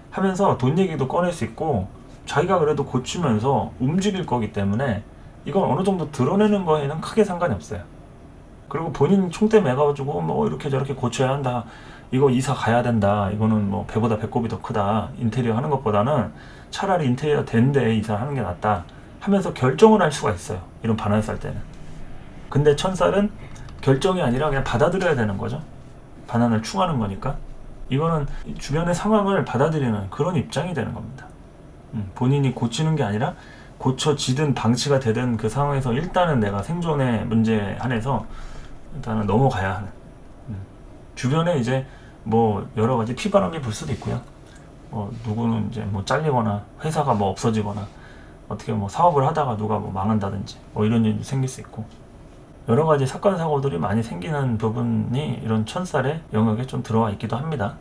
Speaker 1: 하면서 돈 얘기도 꺼낼 수 있고 자기가 그래도 고치면서 움직일 거기 때문에 이건 어느 정도 드러내는 거에는 크게 상관이 없어요. 그리고 본인 총대 매가지고 뭐 이렇게 저렇게 고쳐야 한다. 이거 이사 가야 된다. 이거는 뭐 배보다 배꼽이 더 크다. 인테리어 하는 것보다는 차라리 인테리어 된 데 이사를 하는 게 낫다. 하면서 결정을 할 수가 있어요. 이런 반환살 때는. 근데 천살은 결정이 아니라 그냥 받아들여야 되는 거죠. 반환을 충하는 거니까 이거는 주변의 상황을 받아들이는 그런 입장이 되는 겁니다. 본인이 고치는 게 아니라 고쳐지든 방치가 되든 그 상황에서 일단은 내가 생존의 문제에 한해서 일단은 넘어가야 하는. 주변에 이제 뭐 여러 가지 피바람이 불 수도 있고요. 누구는 이제 뭐 잘리거나 회사가 뭐 없어지거나 어떻게 뭐 사업을 하다가 누가 뭐 망한다든지 뭐 이런 일이 생길 수 있고 여러 가지 사건 사고들이 많이 생기는 부분이 이런 천살의 영역에 좀 들어와 있기도 합니다.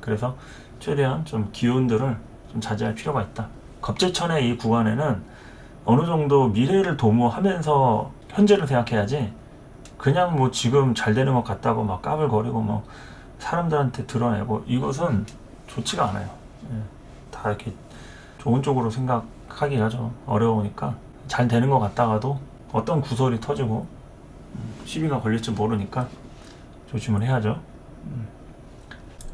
Speaker 1: 그래서 최대한 좀 기운들을 좀 자제할 필요가 있다. 겁재천의 이 구간에는 어느 정도 미래를 도모하면서 현재를 생각해야지 그냥 뭐 지금 잘 되는 것 같다고 막 까불거리고 뭐 사람들한테 드러내고 이것은 좋지가 않아요. 다 이렇게 좋은 쪽으로 생각하기가 좀 어려우니까 잘 되는 것 같다가도 어떤 구설이 터지고 시비가 걸릴지 모르니까 조심을 해야죠.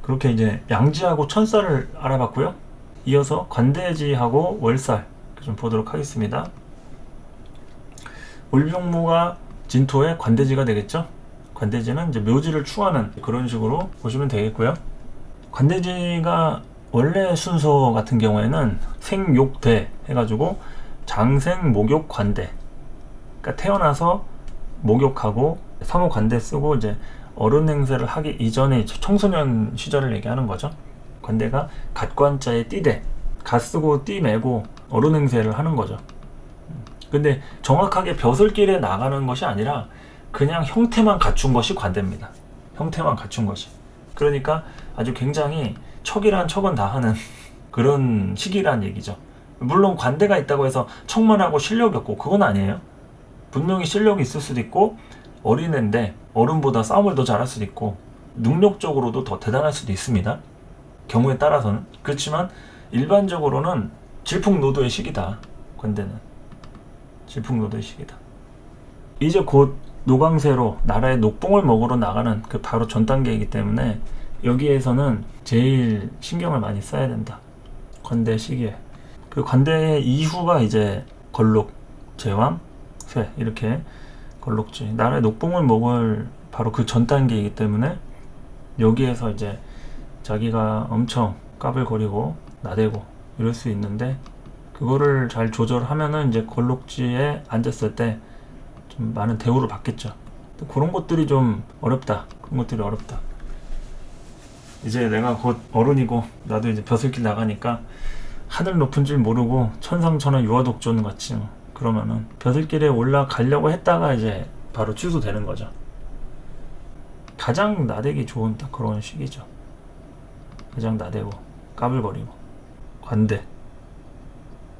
Speaker 1: 그렇게 이제 양지하고 천살을 알아봤고요. 이어서 관대지하고 월살 좀 보도록 하겠습니다. 울병모가 진토의 관대지가 되겠죠. 관대지는 이제 묘지를 충하는 그런 식으로 보시면 되겠고요. 관대지가 원래 순서 같은 경우에는 생욕대 해가지고 장생 목욕 관대. 그러니까 태어나서 목욕하고 사무 관대 쓰고 이제 어른 행세를 하기 이전에 청소년 시절을 얘기하는 거죠. 관대가 갓관자에 띠대, 갓 쓰고 띠 매고 어른 행세를 하는 거죠. 근데 정확하게 벼슬길에 나가는 것이 아니라 그냥 형태만 갖춘 것이 관대입니다. 형태만 갖춘 것이. 그러니까 아주 굉장히 척이란 척은 다 하는 그런 시기란 얘기죠. 물론 관대가 있다고 해서 척만 하고 실력이 없고 그건 아니에요. 분명히 실력이 있을 수도 있고 어린애인데 어른보다 싸움을 더 잘할 수도 있고 능력적으로도 더 대단할 수도 있습니다. 경우에 따라서는. 그렇지만 일반적으로는 질풍노도의 시기다. 관대는 질풍노도의 시기다. 이제 곧 노광세로 나라의 녹봉을 먹으러 나가는 그 바로 전 단계이기 때문에 여기에서는 제일 신경을 많이 써야 된다. 관대 시기에. 그 관대 이후가 이제 걸록, 제왕, 쇠 이렇게 걸록지 나라의 녹봉을 먹을 바로 그 전 단계이기 때문에 여기에서 이제 자기가 엄청 까불거리고 나대고 이럴 수 있는데 그거를 잘 조절하면은 이제 걸록지에 앉았을 때 좀 많은 대우를 받겠죠. 그런 것들이 좀 어렵다. 그런 것들이 어렵다. 이제 내가 곧 어른이고 나도 이제 벼슬길 나가니까 하늘 높은 줄 모르고 천상천하 유아독존 같이 그러면은 벼슬길에 올라가려고 했다가 이제 바로 취소되는 거죠. 가장 나대기 좋은 딱 그런 시기죠. 가장 나대고 까불거리고 관대.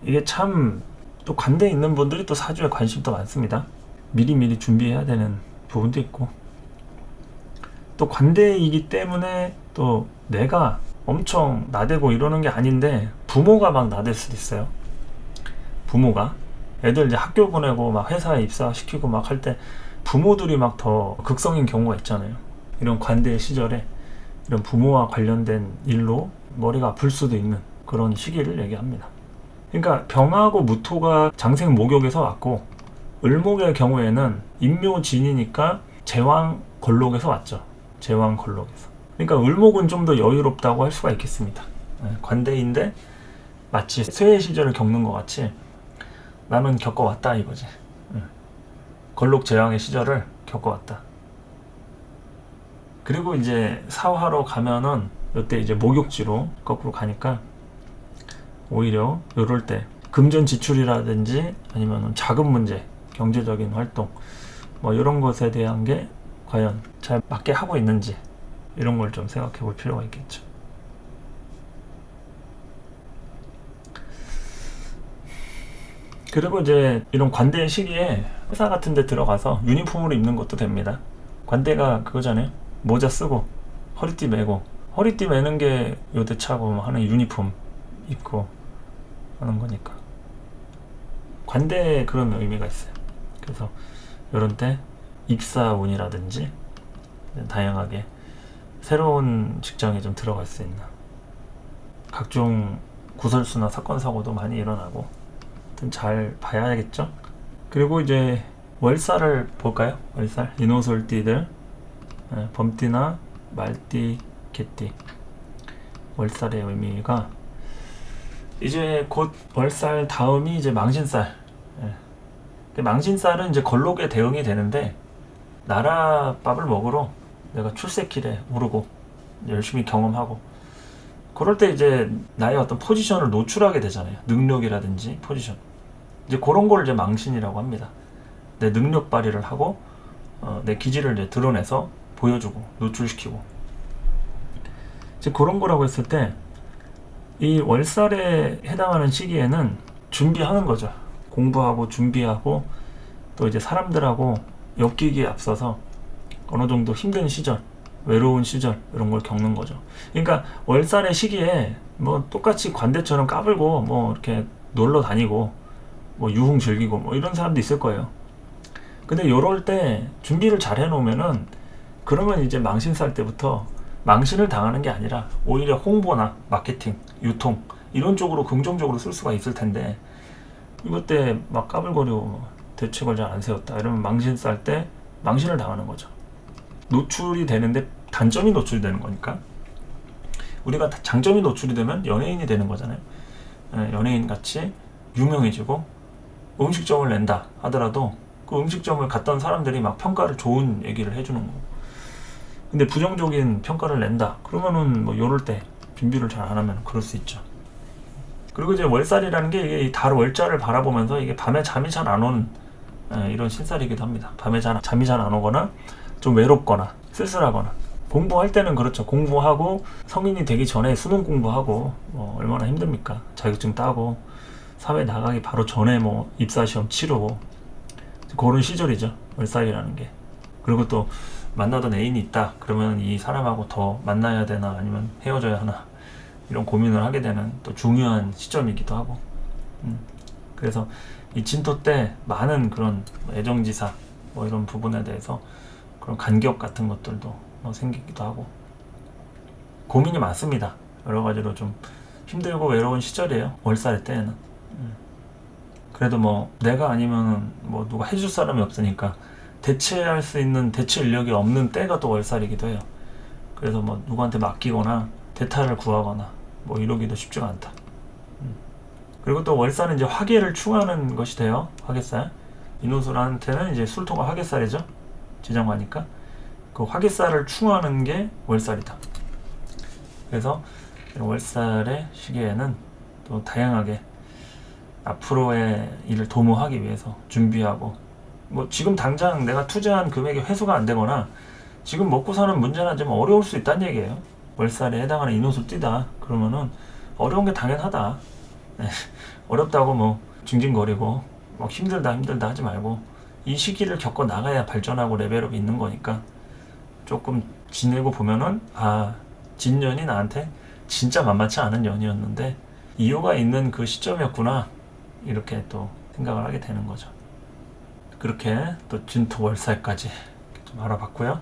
Speaker 1: 이게 참 또 관대에 있는 분들이 또 사주에 관심도 많습니다. 미리미리 준비해야 되는 부분도 있고 또 관대이기 때문에 또 내가 엄청 나대고 이러는 게 아닌데 부모가 막 나댈 수도 있어요. 부모가 애들 이제 학교 보내고 막 회사에 입사시키고 막 할 때 부모들이 막 더 극성인 경우가 있잖아요. 이런 관대 시절에 이런 부모와 관련된 일로 머리가 아플 수도 있는 그런 시기를 얘기합니다. 그러니까 병하고 무토가 장생 목욕에서 왔고 을목의 경우에는 인묘진이니까 제왕 걸록에서 왔죠. 제왕 걸록에서. 그러니까 을목은 좀 더 여유롭다고 할 수가 있겠습니다. 관대인데 마치 쇠의 시절을 겪는 것 같이 나는 겪어왔다 이거지. 걸록 제왕의 시절을 겪어왔다. 그리고 이제 사화로 가면은 이때 이제 목욕지로 거꾸로 가니까 오히려 이럴 때 금전 지출이라든지 아니면 자금 문제, 경제적인 활동 뭐 이런 것에 대한 게 과연 잘 맞게 하고 있는지 이런 걸 좀 생각해 볼 필요가 있겠죠. 그리고 이제 이런 관대 시기에 회사 같은 데 들어가서 유니폼으로 입는 것도 됩니다. 관대가 그거잖아요. 모자 쓰고 허리띠 매고 허리띠 매는 게 요대차고 하는 유니폼 입고 하는 거니까 관대에 그런 의미가 있어요. 그래서 이런 때 입사운이라든지 다양하게 새로운 직장에 좀 들어갈 수 있는 각종 구설수나 사건 사고도 많이 일어나고 잘 봐야겠죠. 그리고 이제 월살을 볼까요? 월살 인호솔띠들 범띠나 말띠, 개띠. 월살의 의미가 이제 곧 월살 다음이 이제 망신살. 망신살은 이제 걸록에 대응이 되는데 나라밥을 먹으러 내가 출세길에 오르고 열심히 경험하고 그럴 때 이제 나의 어떤 포지션을 노출하게 되잖아요. 능력이라든지 포지션. 이제 그런 걸 이제 망신이라고 합니다. 내 능력 발휘를 하고 내 기질을 이제 드러내서 보여주고 노출시키고 이제 그런 거라고 했을 때 이 월살에 해당하는 시기에는 준비하는 거죠. 공부하고 준비하고 또 이제 사람들하고 엮이기에 앞서서 어느 정도 힘든 시절, 외로운 시절 이런 걸 겪는 거죠. 그러니까 월살의 시기에 뭐 똑같이 관대처럼 까불고 뭐 이렇게 놀러 다니고 뭐 유흥 즐기고 뭐 이런 사람도 있을 거예요. 근데 요럴 때 준비를 잘 해놓으면은 그러면 이제 망신살 때부터 망신을 당하는 게 아니라 오히려 홍보나 마케팅, 유통 이런 쪽으로 긍정적으로 쓸 수가 있을 텐데 이것 때 막 까불거리고 대책을 잘 안 세웠다 이러면 망신살 때 망신을 당하는 거죠. 노출이 되는데 단점이 노출이 되는 거니까 우리가 장점이 노출이 되면 연예인이 되는 거잖아요. 연예인 같이 유명해지고 음식점을 낸다 하더라도 그 음식점을 갔던 사람들이 막 평가를 좋은 얘기를 해주는 거고 근데 부정적인 평가를 낸다 그러면은 뭐 요럴 때 준비를 잘 안 하면 그럴 수 있죠. 그리고 이제 월살이라는 게 이게 달 월자를 바라보면서 이게 밤에 잠이 잘 안 오는 이런 신살이기도 합니다. 밤에 잠이 잘 안 오거나 좀 외롭거나 쓸쓸하거나 공부할 때는 그렇죠. 공부하고 성인이 되기 전에 수능 공부하고 뭐 얼마나 힘듭니까? 자격증 따고 사회 나가기 바로 전에 뭐 입사시험 치르고 그런 시절이죠. 월살이라는 게. 그리고 또 만나던 애인이 있다. 그러면 이 사람하고 더 만나야 되나 아니면 헤어져야 하나 이런 고민을 하게 되는 또 중요한 시점이기도 하고 그래서 이 진토 때 많은 그런 애정지사 뭐 이런 부분에 대해서 그런 간격 같은 것들도 생기기도 하고 고민이 많습니다. 여러 가지로 좀 힘들고 외로운 시절이에요. 월살 때에는. 그래도 뭐 내가 아니면 뭐 누가 해줄 사람이 없으니까 대체할 수 있는 대체 인력이 없는 때가 또 월살이기도 해요. 그래서 뭐 누구한테 맡기거나 대타를 구하거나 뭐 이러기도 쉽지가 않다. 그리고 또 월살은 이제 화계를 충하는 것이 돼요. 화계살. 인호술한테는 이제 술토가 화계살이죠. 지정화니까. 그 화계살을 충하는 게 월살이다. 그래서 월살의 시기에는 또 다양하게 앞으로의 일을 도모하기 위해서 준비하고 뭐 지금 당장 내가 투자한 금액이 회수가 안 되거나 지금 먹고 사는 문제는 좀 어려울 수 있다는 얘기예요. 월살에 해당하는 인호술 띠다 그러면은 어려운 게 당연하다. 어렵다고 뭐 징징거리고 뭐 힘들다 하지 말고 이 시기를 겪어 나가야 발전하고 레벨업이 있는 거니까 조금 지내고 보면은 진년이 나한테 진짜 만만치 않은 년이었는데 이유가 있는 그 시점이었구나 이렇게 또 생각을 하게 되는 거죠. 그렇게 또 진토 월살까지 좀 알아봤고요.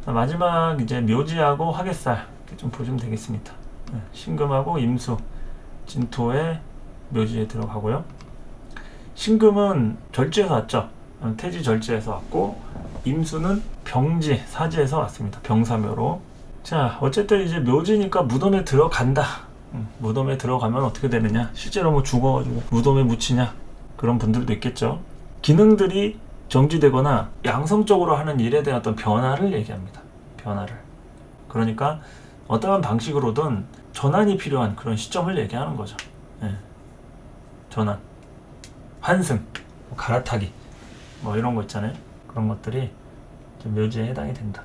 Speaker 1: 마지막 이제 묘지하고 화개살 좀 보시면 되겠습니다. 신금하고 임수 진토의 묘지에 들어가고요. 신금은 절지에서 왔죠. 태지 절지에서 왔고 임수는 병지 사지에서 왔습니다. 병사묘로. 자 어쨌든 이제 묘지니까 무덤에 들어간다. 무덤에 들어가면 어떻게 되느냐, 실제로 뭐 죽어가지고 무덤에 묻히냐 그런 분들도 있겠죠. 기능들이 정지되거나 양성적으로 하는 일에 대한 어떤 변화를 얘기합니다. 변화를. 그러니까 어떠한 방식으로든 전환이 필요한 그런 시점을 얘기하는 거죠. 전환, 환승, 갈아타기 뭐 이런 거 있잖아요. 그런 것들이 좀 묘지에 해당이 된다.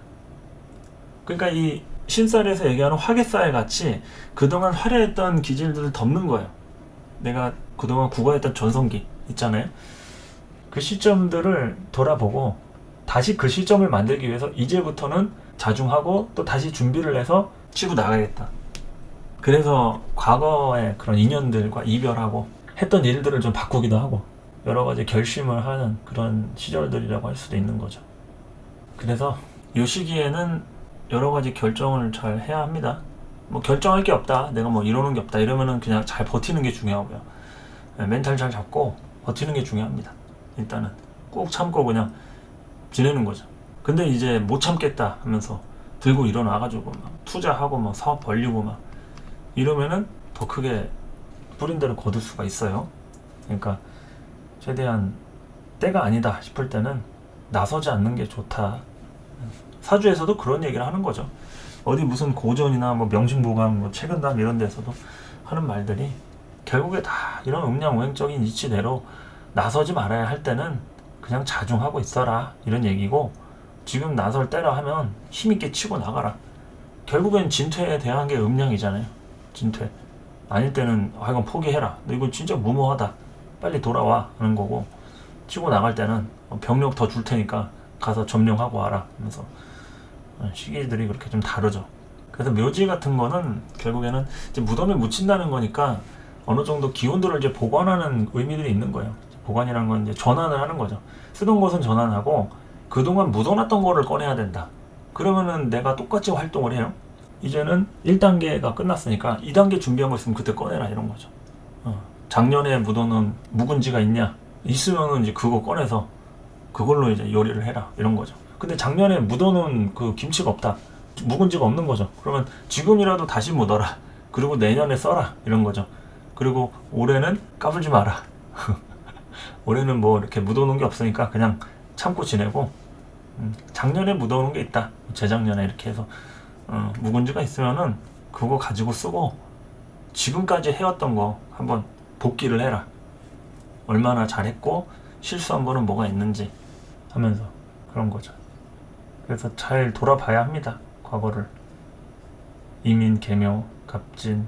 Speaker 1: 그러니까 이 신살에서 얘기하는 화개살 같이 그동안 화려했던 기질들을 덮는 거예요. 내가 그동안 구가했던 전성기 있잖아요. 그 시점들을 돌아보고 다시 그 시점을 만들기 위해서 이제부터는 자중하고 또 다시 준비를 해서 치고 나가겠다. 그래서 과거의 그런 인연들과 이별하고 했던 일들을 좀 바꾸기도 하고 여러 가지 결심을 하는 그런 시절들이라고 할 수도 있는 거죠. 그래서 이 시기에는 여러 가지 결정을 잘 해야 합니다. 뭐 결정할 게 없다, 내가 뭐 이러는 게 없다 이러면은 그냥 잘 버티는 게 중요하고요. 멘탈 잘 잡고 버티는 게 중요합니다. 일단은 꾹 참고 그냥 지내는 거죠. 근데 이제 못 참겠다 하면서 들고 일어나가지고 막 투자하고 막 사업 벌리고 막 이러면은 더 크게 뿌린 대로 거둘 수가 있어요. 그러니까 최대한 때가 아니다 싶을 때는 나서지 않는 게 좋다. 사주에서도 그런 얘기를 하는 거죠. 어디 무슨 고전이나 뭐 명심보감, 뭐 최근담 이런 데서도 하는 말들이 결국에 다 이런 음양오행적인 이치대로 나서지 말아야 할 때는 그냥 자중하고 있어라 이런 얘기고, 지금 나설 때라 하면 힘있게 치고 나가라. 결국엔 진퇴에 대한 게 음양이잖아요. 진퇴. 아닐 때는 하여간 포기해라. 너 이거 진짜 무모하다. 빨리 돌아와 하는 거고, 치고 나갈 때는 병력 더 줄 테니까 가서 점령하고 와라 하면서 시기들이 그렇게 좀 다르죠. 그래서 묘지 같은 거는 결국에는 이제 무덤에 묻힌다는 거니까 어느 정도 기운들을 이제 보관하는 의미들이 있는 거예요. 보관이라는 건 이제 전환을 하는 거죠. 쓰던 것은 전환하고 그동안 묻어놨던 거를 꺼내야 된다. 그러면은 내가 똑같이 활동을 해요. 이제는 1단계가 끝났으니까 2단계 준비한 거 있으면 그때 꺼내라 이런 거죠. 작년에 묻어놓은 묵은지가 있냐? 있으면은 이제 그거 꺼내서 그걸로 이제 요리를 해라 이런 거죠. 근데 작년에 묻어놓은 그 김치가 없다. 묵은지가 없는 거죠. 그러면 지금이라도 다시 묻어라. 그리고 내년에 써라 이런 거죠. 그리고 올해는 까불지 마라. 올해는 뭐 이렇게 묻어놓은 게 없으니까 그냥 참고 지내고, 작년에 묻어놓은 게 있다. 재작년에 이렇게 해서 묵은지가 있으면은 그거 가지고 쓰고 지금까지 해왔던 거 한번 복기를 해라. 얼마나 잘했고 실수한 거는 뭐가 있는지 하면서 그런 거죠. 그래서 잘 돌아봐야 합니다. 과거를. 이민, 개묘, 갑진,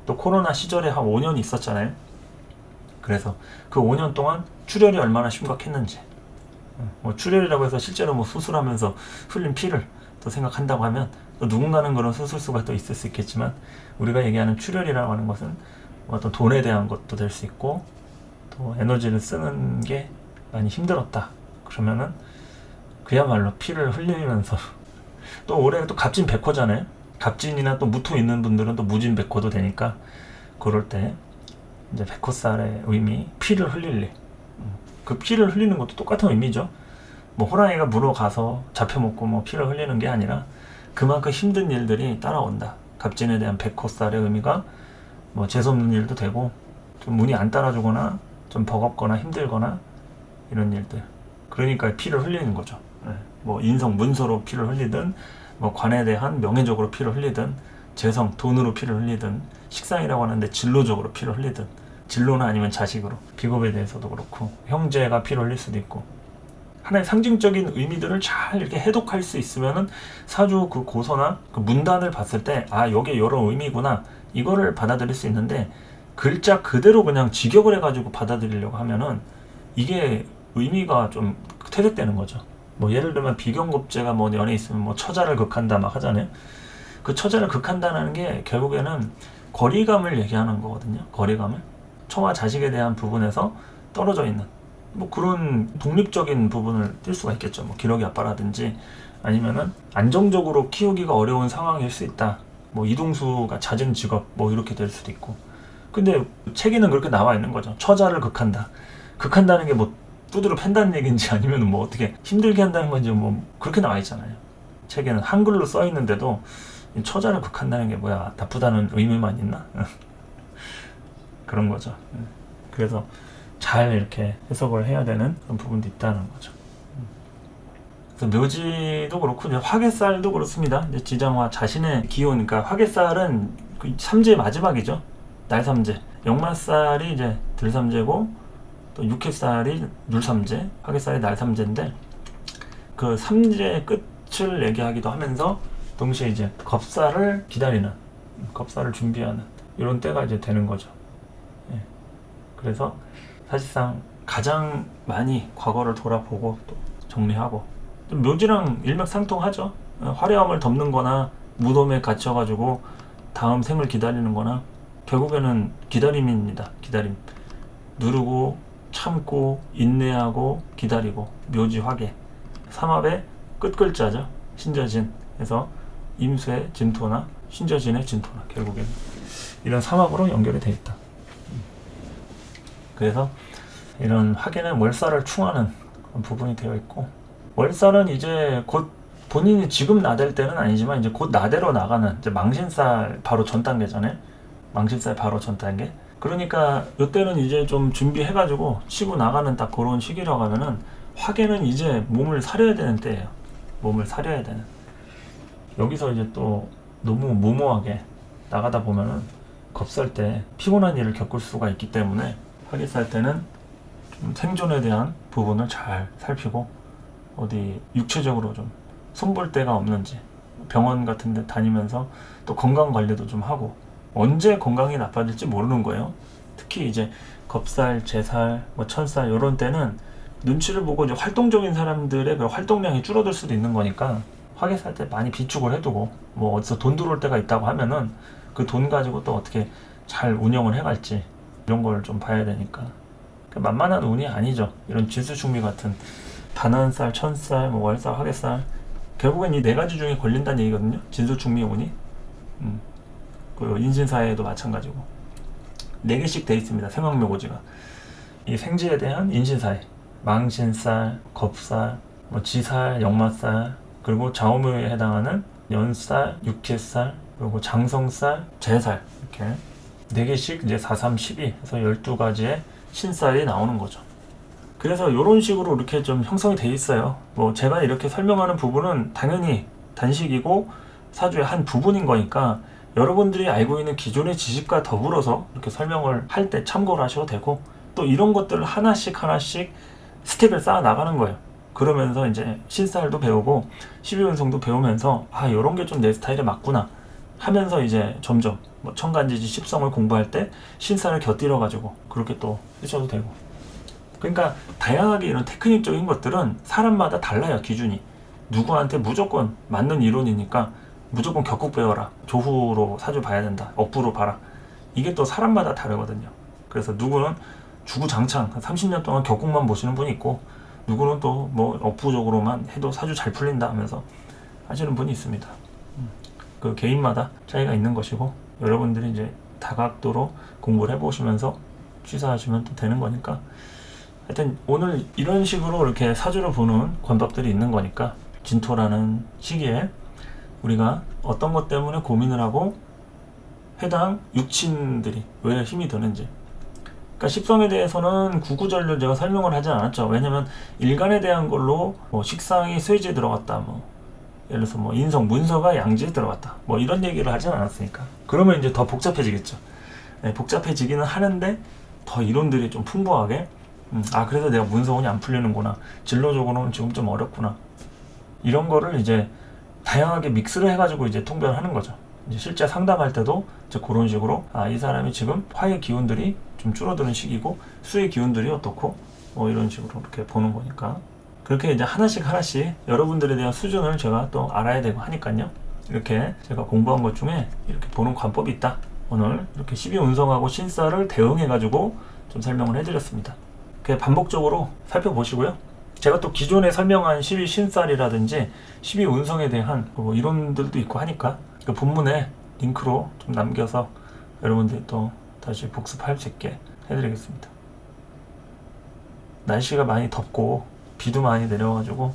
Speaker 1: 또 코로나 시절에 한 5년 있었잖아요. 그래서 그 5년 동안 출혈이 얼마나 심각했는지, 뭐 출혈이라고 해서 실제로 뭐 수술하면서 흘린 피를 또 생각한다고 하면 또 누군가는 그런 수술수가 또 있을 수 있겠지만, 우리가 얘기하는 출혈이라고 하는 것은 어떤 돈에 대한 것도 될 수 있고 또 에너지를 쓰는 게 많이 힘들었다. 그러면은 그야말로 피를 흘리면서 또 올해 또 갑진 백호잖아요. 갑진이나 또 무토 있는 분들은 또 무진 백호도 되니까, 그럴 때 이제 백호살의 의미, 피를 흘릴 일. 그 피를 흘리는 것도 똑같은 의미죠. 뭐 호랑이가 물어가서 잡혀먹고 뭐 피를 흘리는 게 아니라 그만큼 힘든 일들이 따라온다. 갑진에 대한 백호살의 의미가 뭐 재수없는 일도 되고, 좀 운이 안 따라주거나 좀 버겁거나 힘들거나 이런 일들. 그러니까 피를 흘리는 거죠. 뭐 인성 문서로 피를 흘리든, 뭐 관에 대한 명예적으로 피를 흘리든, 재성 돈으로 피를 흘리든, 식상이라고 하는데 진로적으로 피를 흘리든, 진로나 아니면 자식으로, 비겁에 대해서도 그렇고 형제가 피를 흘릴 수도 있고, 하나의 상징적인 의미들을 잘 이렇게 해독할 수 있으면은 사주 그 고서나 그 문단을 봤을 때 여기에 이런 의미구나 이거를 받아들일 수 있는데, 글자 그대로 그냥 직역을 해가지고 받아들이려고 하면은 이게 의미가 좀 퇴색되는 거죠. 뭐 예를 들면 비경급제가 뭐 연에 있으면 뭐 처자를 극한다 막 하잖아요. 그 처자를 극한다는 게 결국에는 거리감을 얘기하는 거거든요. 거리감을. 처와 자식에 대한 부분에서 떨어져 있는 뭐 그런 독립적인 부분을 띌 수가 있겠죠. 뭐 기러기 아빠라든지, 아니면은 안정적으로 키우기가 어려운 상황일 수 있다. 뭐 이동수가 잦은 직업 뭐 이렇게 될 수도 있고. 근데 책에는 그렇게 나와 있는 거죠. 처자를 극한다. 극한다는 게 뭐 두드러 팬다는 얘기인지 아니면 뭐 어떻게 힘들게 한다는 건지 뭐 그렇게 나와 있잖아요. 책에는 한글로 써 있는데도 처자를 극한다는 게 뭐야, 나쁘다는 의미만 있나? 그런 거죠. 그래서 잘 이렇게 해석을 해야 되는 그런 부분도 있다는 거죠. 그래서 묘지도 그렇고 이제 화개살도 그렇습니다. 이제 지장화 자신의 기운, 그러니까 화개살은 그 삼재 마지막이죠. 날삼재. 역말살이 이제 들삼재고 또 육해살이 율삼재, 화개살이 날삼재인데, 그 삼재 끝을 얘기하기도 하면서 동시에 이제 겁살을 기다리는, 겁살을 준비하는 이런 때가 이제 되는 거죠. 예. 그래서 사실상 가장 많이 과거를 돌아보고 또 정리하고, 묘지랑 일맥상통하죠. 화려함을 덮는 거나 무덤에 갇혀가지고 다음 생을 기다리는 거나 결국에는 기다림입니다. 기다림. 누르고 참고 인내하고 기다리고, 묘지 화개. 삼합의 끝글자죠. 신저진. 그래서 임수의 진토나 신저진의 진토나 결국에는 이런 삼합으로 연결이 되어 있다. 그래서 이런 화개는 월살을 충하는 그런 부분이 되어 있고, 월살은 이제 곧 본인이 지금 나댈 때는 아니지만 이제 곧 나대로 나가는 이제 망신살 바로 전 단계잖아요. 망신살 바로 전 단계. 그러니까 이때는 이제 좀 준비해가지고 치고 나가는 딱 그런 시기라고 하면은 화개는 이제 몸을 사려야 되는 때예요. 몸을 사려야 되는. 여기서 이제 또 너무 무모하게 나가다 보면은 겁살 때 피곤한 일을 겪을 수가 있기 때문에 화개 살 때는 좀 생존에 대한 부분을 잘 살피고 어디 육체적으로 좀 손볼 데가 없는지 병원 같은 데 다니면서 또 건강 관리도 좀 하고 언제 건강이 나빠질지 모르는 거예요. 특히 이제 겁살, 제살, 뭐 천살 이런 때는 눈치를 보고 이제 활동적인 사람들의 그 활동량이 줄어들 수도 있는 거니까 화개 살 때 많이 비축을 해두고 뭐 어디서 돈 들어올 때가 있다고 하면은 그 돈 가지고 또 어떻게 잘 운영을 해갈지 이런 걸 좀 봐야 되니까 만만한 운이 아니죠. 이런 진수충미 같은 반환살, 천살, 뭐 월살, 화개살 결국엔 이 네 가지 중에 걸린다는 얘기거든요. 진수충미 운이. 그리고 인신사에도 마찬가지고 4개씩 돼 있습니다. 생황묘고지가. 이 생지에 대한 인신사에 망신살, 겁살, 뭐 지살, 역마살, 그리고 좌우묘에 해당하는 연살, 육해살, 그리고 장성살, 재살 이렇게 4개씩 이제 4, 3, 12 해서 12가지의 신살이 나오는 거죠. 그래서 이런 식으로 이렇게 좀 형성이 돼 있어요. 뭐 제가 이렇게 설명하는 부분은 당연히 단식이고 사주의 한 부분인 거니까 여러분들이 알고 있는 기존의 지식과 더불어서 이렇게 설명을 할 때 참고를 하셔도 되고 또 이런 것들을 하나씩 스텝을 쌓아 나가는 거예요. 그러면서 이제 신살도 배우고 12운성도 배우면서 아 이런 게 좀 내 스타일에 맞구나 하면서 이제 점점 뭐 천간지지 10성을 공부할 때 신살을 곁들여 가지고 그렇게 또 쓰셔도 되고 그러니까 다양하게 이런 테크닉적인 것들은 사람마다 달라요. 기준이 누구한테 무조건 맞는 이론이니까 무조건 격국 배워라 조후로 사주 봐야 된다 업부로 봐라 이게 또 사람마다 다르거든요. 그래서 누구는 주구장창 30년 동안 격국만 보시는 분이 있고 누구는 또 뭐 업부적으로만 해도 사주 잘 풀린다 하면서 하시는 분이 있습니다. 그 개인마다 차이가 있는 것이고 여러분들이 이제 다각도로 공부를 해보시면서 취사하시면 또 되는 거니까 하여튼 오늘 이런 식으로 이렇게 사주를 보는 권법들이 있는 거니까 진토라는 시기에 우리가 어떤 것 때문에 고민을 하고 해당 육친들이 왜 힘이 드는지 그러니까 십성에 대해서는 구구절절 제가 설명을 하지 않았죠. 왜냐면 일간에 대한 걸로 뭐 식상이 쇠지에 들어갔다 뭐 예를 들어서 뭐 인성, 문서가 양지에 들어갔다 뭐 이런 얘기를 하진 않았으니까 그러면 이제 더 복잡해지겠죠. 네, 복잡해지기는 하는데 더 이론들이 좀 풍부하게 아 그래서 내가 문서운이 안 풀리는구나 진로적으로는 지금 좀 어렵구나 이런 거를 이제 다양하게 믹스를 해가지고 이제 통변하는 거죠. 이제 실제 상담할 때도 이제 그런 식으로 아 이 사람이 지금 화의 기운들이 좀 줄어드는 시기고 수의 기운들이 어떻고 뭐 이런 식으로 이렇게 보는 거니까 그렇게 이제 하나씩 여러분들에 대한 수준을 제가 또 알아야 되고 하니까요. 이렇게 제가 공부한 것 중에 이렇게 보는 관법이 있다. 오늘 이렇게 12운성하고 신살을 대응해가지고 좀 설명을 해드렸습니다. 그냥 반복적으로 살펴보시고요. 제가 또 기존에 설명한 12신살이라든지 12운성에 대한 뭐 이론들도 있고 하니까 그 본문에 링크로 좀 남겨서 여러분들이 또 다시 복습할 수 있게 해드리겠습니다. 날씨가 많이 덥고 비도 많이 내려가지고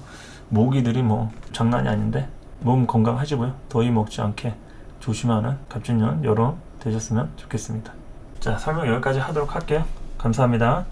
Speaker 1: 모기들이 뭐 장난이 아닌데 몸 건강하시고요. 더위 먹지 않게 조심하는 갑진년 여름 되셨으면 좋겠습니다. 자 설명 여기까지 하도록 할게요. 감사합니다.